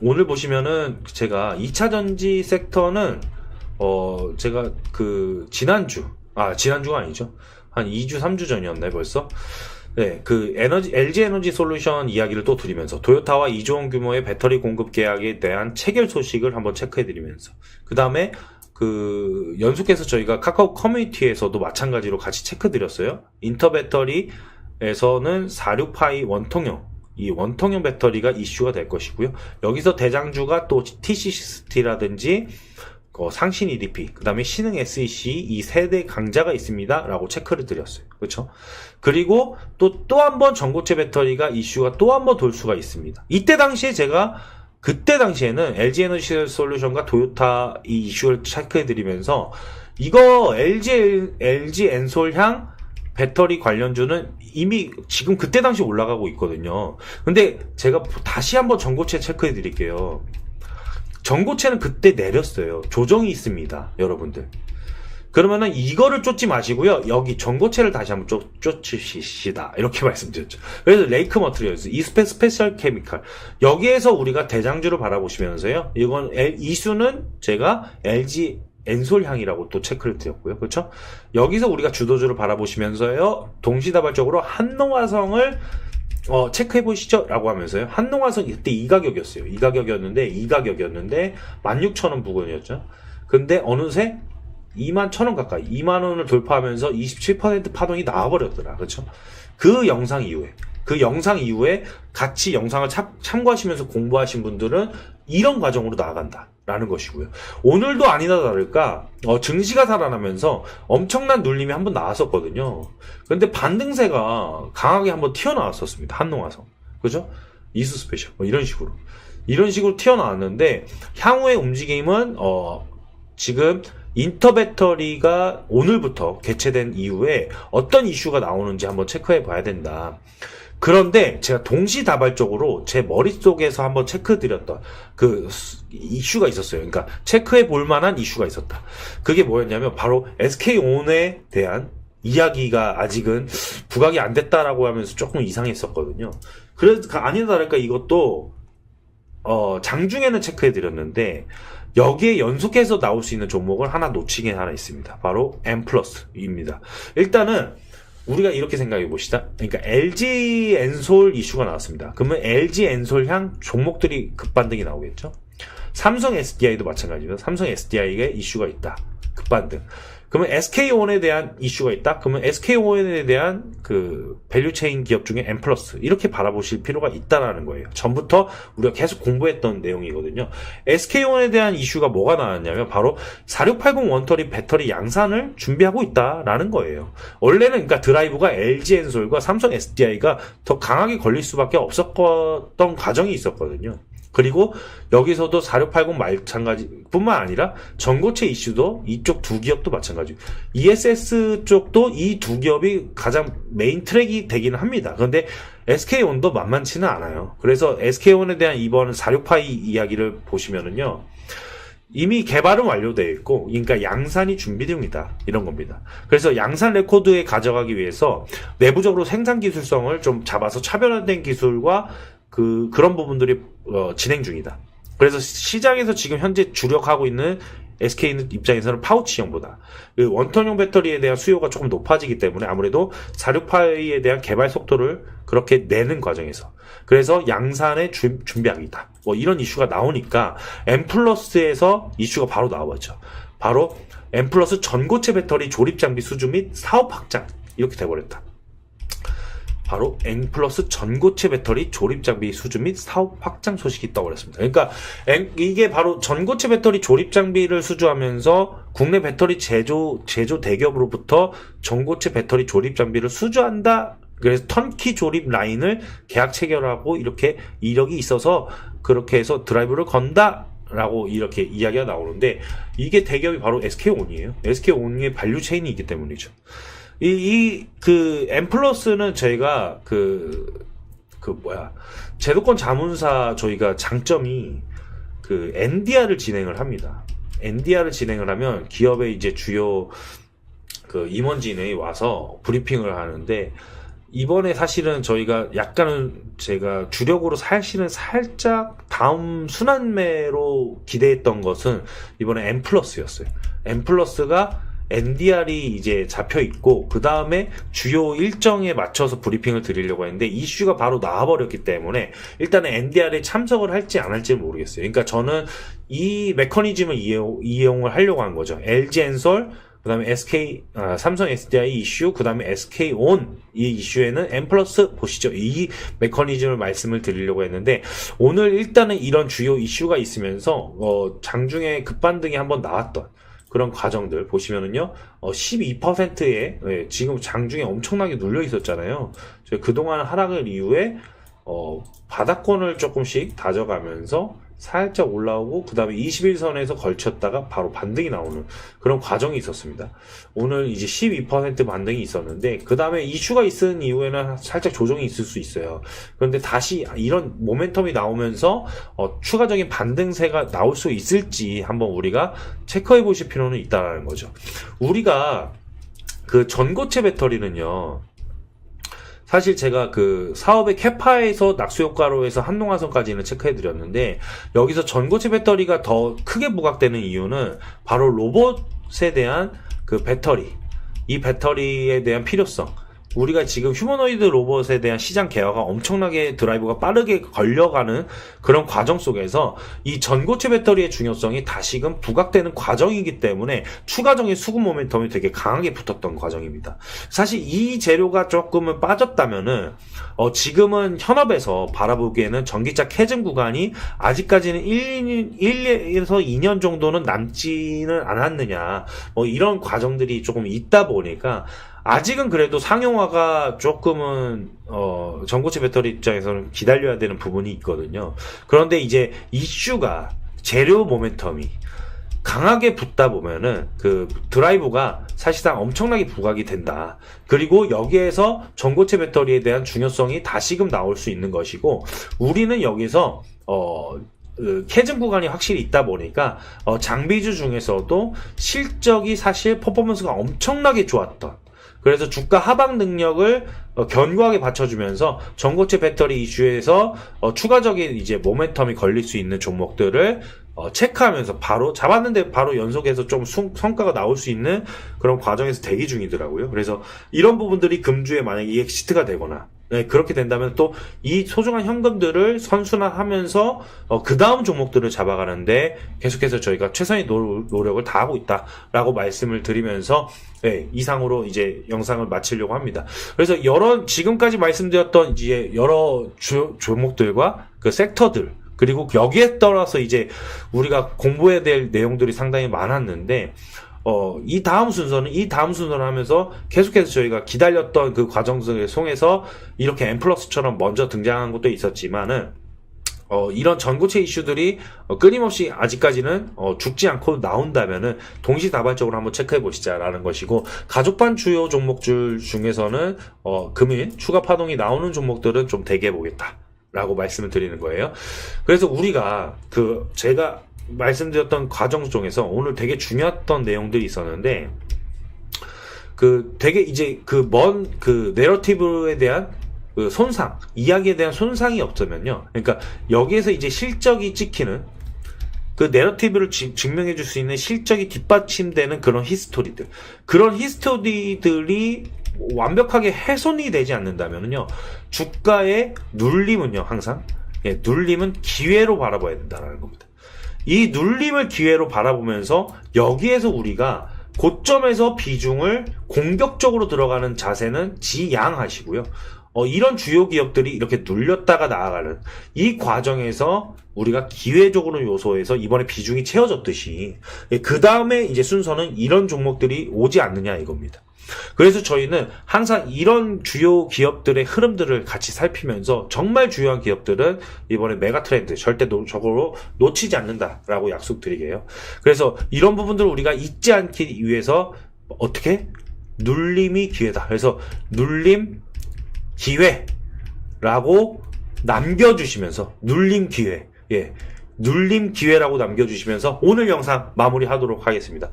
오늘 보시면은 제가 2차전지 섹터는 제가 지난주가 아니죠. 한 2주 3주 전이었나요 벌써? 네, LG 에너지 솔루션 이야기를 또 드리면서 토요타와 2조 원 규모의 배터리 공급 계약에 대한 체결 소식을 한번 체크해드리면서 그 다음에 연속해서 저희가 카카오 커뮤니티에서도 마찬가지로 같이 체크 드렸어요. 인터배터리에서는 46파이 원통형, 이 원통형 배터리가 이슈가 될 것이고요. 여기서 대장주가 또 TCCT라든지 상신 EDP, 그 다음에 신흥 SEC 이 세대 강자가 있습니다. 라고 체크를 드렸어요. 그렇죠? 그리고 또 한 번 전고체 배터리가 이슈가 또 한 번 돌 수가 있습니다. 그때 당시에는 LG 에너지 솔루션과 토요타 이 이슈를 체크해드리면서 이거 LG 엔솔향 배터리 관련주는 이미 지금 그때 당시 올라가고 있거든요. 근데 제가 다시 한번 전고체 체크해드릴게요. 전고체는 그때 내렸어요. 조정이 있습니다. 여러분들. 그러면은 이거를 쫓지 마시고요. 여기 전고체를 다시 한번 쫓으시다. 이렇게 말씀드렸죠. 그래서 레이크 머트리얼스, 이스페 스페셜 케미칼. 여기에서 우리가 대장주를 바라보시면서요. 이수는 제가 LG 엔솔향이라고 또 체크를 드렸고요. 그렇죠? 여기서 우리가 주도주를 바라보시면서요. 동시다발적으로 한농화성을 체크해 보시죠 라고 하면서요. 한농화성 이때 이 가격이었어요. 이 가격이었는데 16,000원 부근이었죠. 근데 어느새 21,000원 가까이 2만원을 돌파하면서 27% 파동이 나와버렸더라. 그렇죠? 그 영상 이후에 같이 영상을 참고하시면서 공부하신 분들은 이런 과정으로 나아간다 라는 것이고요. 오늘도 아니나 다를까 증시가 살아나면서 엄청난 눌림이 한번 나왔었거든요. 근데 반등세가 강하게 한번 튀어나왔었습니다. 한농화성. 그죠? 이수 스페셜 이런 식으로 튀어나왔는데 향후의 움직임은 지금 인터배터리가 오늘부터 개최된 이후에 어떤 이슈가 나오는지 한번 체크해 봐야 된다. 그런데 제가 동시다발적으로 제 머릿속에서 한번 체크드렸던 그 이슈가 있었어요. 그러니까 체크해 볼 만한 이슈가 있었다. 그게 뭐였냐면 바로 SK온에 대한 이야기가 아직은 부각이 안 됐다라고 하면서 조금 이상했었거든요. 그래서 아니나 다를까 이것도 장중에는 체크해드렸는데 여기에 연속해서 나올 수 있는 종목을 하나 놓친 게 하나 있습니다. 바로 M+입니다. 일단은 우리가 이렇게 생각해 봅시다. 그러니까 LG 엔솔 이슈가 나왔습니다. 그러면 LG 엔솔 향 종목들이 급반등이 나오겠죠. 삼성 SDI도 마찬가지입니다. 삼성 SDI에 이슈가 있다. 급반등. 그러면 SK온에 대한 이슈가 있다? 그러면 SK온에 대한 그 밸류체인 기업 중에 M+, 이렇게 바라보실 필요가 있다라는 거예요. 전부터 우리가 계속 공부했던 내용이거든요. SK온에 대한 이슈가 뭐가 나왔냐면 바로 4680 원터리 배터리 양산을 준비하고 있다라는 거예요. 원래는 그러니까 드라이브가 LG엔솔과 삼성 SDI가 더 강하게 걸릴 수밖에 없었던 과정이 있었거든요. 그리고 여기서도 4680 마찬가지 뿐만 아니라 전고체 이슈도 이쪽 두 기업도 마찬가지고 ESS 쪽도 이 두 기업이 가장 메인 트랙이 되기는 합니다. 그런데 SK온도 만만치는 않아요. 그래서 SK온에 대한 이번 46파이 이야기를 보시면은요. 이미 개발은 완료되어 있고, 그러니까 양산이 준비 중이다. 이런 겁니다. 그래서 양산 레코드에 가져가기 위해서 내부적으로 생산 기술성을 좀 잡아서 차별화된 기술과 그런 부분들이 진행 중이다. 그래서 시장에서 지금 현재 주력하고 있는 SK 입장에서는 파우치형보다 그 원톤형 배터리에 대한 수요가 조금 높아지기 때문에 아무래도 46파이에 대한 개발 속도를 그렇게 내는 과정에서 그래서 양산에 준비하기다. 뭐 이런 이슈가 나오니까 M+에서 이슈가 바로 나와봤죠. 바로 M+ 전고체 배터리 조립 장비 수주 및 사업 확장 이렇게 돼버렸다. 바로 N+ 전고체 배터리 조립 장비 수주 및 사업 확장 소식이 떠버렸습니다. 그러니까 이게 바로 전고체 배터리 조립 장비를 수주하면서 국내 배터리 제조 대기업으로부터 전고체 배터리 조립 장비를 수주한다. 그래서 턴키 조립 라인을 계약 체결하고 이렇게 이력이 있어서 그렇게 해서 드라이브를 건다. 라고 이렇게 이야기가 나오는데 이게 대기업이 바로 SK온이에요. SK온의 밸류 체인이 있기 때문이죠. M+는 저희가 제도권 자문사 저희가 장점이 NDR을 진행을 합니다. NDR을 진행을 하면 기업의 이제 주요 임원진이 와서 브리핑을 하는데 이번에 사실은 저희가 약간은 제가 주력으로 사실은 살짝 다음 순환매로 기대했던 것은 이번에 M+였어요. M+가 NDR이 이제 잡혀 있고 그 다음에 주요 일정에 맞춰서 브리핑을 드리려고 했는데 이슈가 바로 나와버렸기 때문에 일단은 NDR에 참석을 할지 안 할지는 모르겠어요. 그러니까 저는 이 메커니즘을 이용을 하려고 한 거죠. LG엔솔 그 다음에 삼성 SDI 이슈, 그 다음에 SK온 이 이슈에는 M+ 보시죠. 이 메커니즘을 말씀을 드리려고 했는데 오늘 일단은 이런 주요 이슈가 있으면서 장중에 급반등이 한번 나왔던 그런 과정들 보시면은요, 12%에, 지금 장중에 엄청나게 눌려 있었잖아요. 저희 그동안 하락을 이후에, 바닥권을 조금씩 다져가면서 살짝 올라오고, 그 다음에 21선에서 걸쳤다가 바로 반등이 나오는 그런 과정이 있었습니다. 오늘 이제 12% 반등이 있었는데, 그 다음에 이슈가 있은 이후에는 살짝 조정이 있을 수 있어요. 그런데 다시 이런 모멘텀이 나오면서, 추가적인 반등세가 나올 수 있을지 한번 우리가 체크해 보실 필요는 있다는 거죠. 우리가 그 전고체 배터리는요, 사실 제가 사업의 캐파에서 낙수효과로 해서 한동화선까지는 체크해드렸는데 여기서 전고체 배터리가 더 크게 부각되는 이유는 바로 로봇에 대한 배터리, 이 배터리에 대한 필요성, 우리가 지금 휴머노이드 로봇에 대한 시장 개화가 엄청나게 드라이브가 빠르게 걸려가는 그런 과정 속에서 이 전고체 배터리의 중요성이 다시금 부각되는 과정이기 때문에 추가적인 수급 모멘텀이 되게 강하게 붙었던 과정입니다. 사실 이 재료가 조금은 빠졌다면은 지금은 현업에서 바라보기에는 전기차 캐즘 구간이 아직까지는 1에서 2년 정도는 남지는 않았느냐 이런 과정들이 조금 있다 보니까 아직은 그래도 상용화가 조금은 전고체 배터리 입장에서는 기다려야 되는 부분이 있거든요. 그런데 이제 이슈가 재료 모멘텀이 강하게 붙다 보면은 그 드라이브가 사실상 엄청나게 부각이 된다. 그리고 여기에서 전고체 배터리에 대한 중요성이 다시금 나올 수 있는 것이고, 우리는 여기서 그 캐즘 구간이 확실히 있다 보니까 장비주 중에서도 실적이 사실 퍼포먼스가 엄청나게 좋았던, 그래서 주가 하방 능력을 견고하게 받쳐주면서 전고체 배터리 이슈에서 추가적인 이제 모멘텀이 걸릴 수 있는 종목들을 체크하면서 바로 잡았는데 바로 연속해서 좀 성과가 나올 수 있는 그런 과정에서 대기 중이더라고요. 그래서 이런 부분들이 금주에 만약에 엑시트가 되거나, 네, 그렇게 된다면 또 이 소중한 현금들을 선순환하면서 그 다음 종목들을 잡아가는데 계속해서 저희가 최선의 노력을 다하고 있다라고 말씀을 드리면서, 네, 이상으로 이제 영상을 마치려고 합니다. 그래서 지금까지 말씀드렸던 이제 여러 종목들과 그 섹터들, 그리고 여기에 따라서 이제 우리가 공부해야 될 내용들이 상당히 많았는데, 이 다음 순서를 하면서 계속해서 저희가 기다렸던 그 과정을 통해서 이렇게 M+처럼 먼저 등장한 것도 있었지만은, 이런 전고체 이슈들이 끊임없이 아직까지는 죽지 않고 나온다면은 동시다발적으로 한번 체크해 보시자라는 것이고, 가족반 주요 종목들 중에서는 금일 추가 파동이 나오는 종목들은 좀 대기해 보겠다 라고 말씀을 드리는 거예요. 그래서 우리가 제가 말씀드렸던 과정 중에서 오늘 되게 중요했던 내용들이 있었는데, 되게 이제 내러티브에 대한 이야기에 대한 손상이 없으면요. 그러니까 여기에서 이제 실적이 찍히는 그 내러티브를 증명해 줄 수 있는 실적이 뒷받침되는 그런 히스토리들이 완벽하게 훼손이 되지 않는다면요, 주가의 눌림은요, 항상, 눌림은 기회로 바라봐야 된다는 겁니다. 이 눌림을 기회로 바라보면서 여기에서 우리가 고점에서 비중을 공격적으로 들어가는 자세는 지양하시고요. 이런 주요 기업들이 이렇게 눌렸다가 나아가는 이 과정에서 우리가 기회적으로 요소에서 이번에 비중이 채워졌듯이 그 다음에 이제 순서는 이런 종목들이 오지 않느냐 이겁니다. 그래서 저희는 항상 이런 주요 기업들의 흐름들을 같이 살피면서 정말 중요한 기업들은 이번에 메가 트렌드 절대 저거로 놓치지 않는다라고 약속드리게요. 그래서 이런 부분들을 우리가 잊지 않기 위해서 어떻게? 눌림이 기회다. 그래서 눌림 기회라고 남겨주시면서 눌림 기회, 눌림 기회라고 남겨주시면서 오늘 영상 마무리하도록 하겠습니다.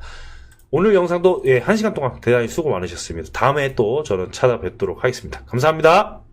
오늘 영상도 1시간 동안 대단히 수고 많으셨습니다. 다음에 또 저는 찾아뵙도록 하겠습니다. 감사합니다.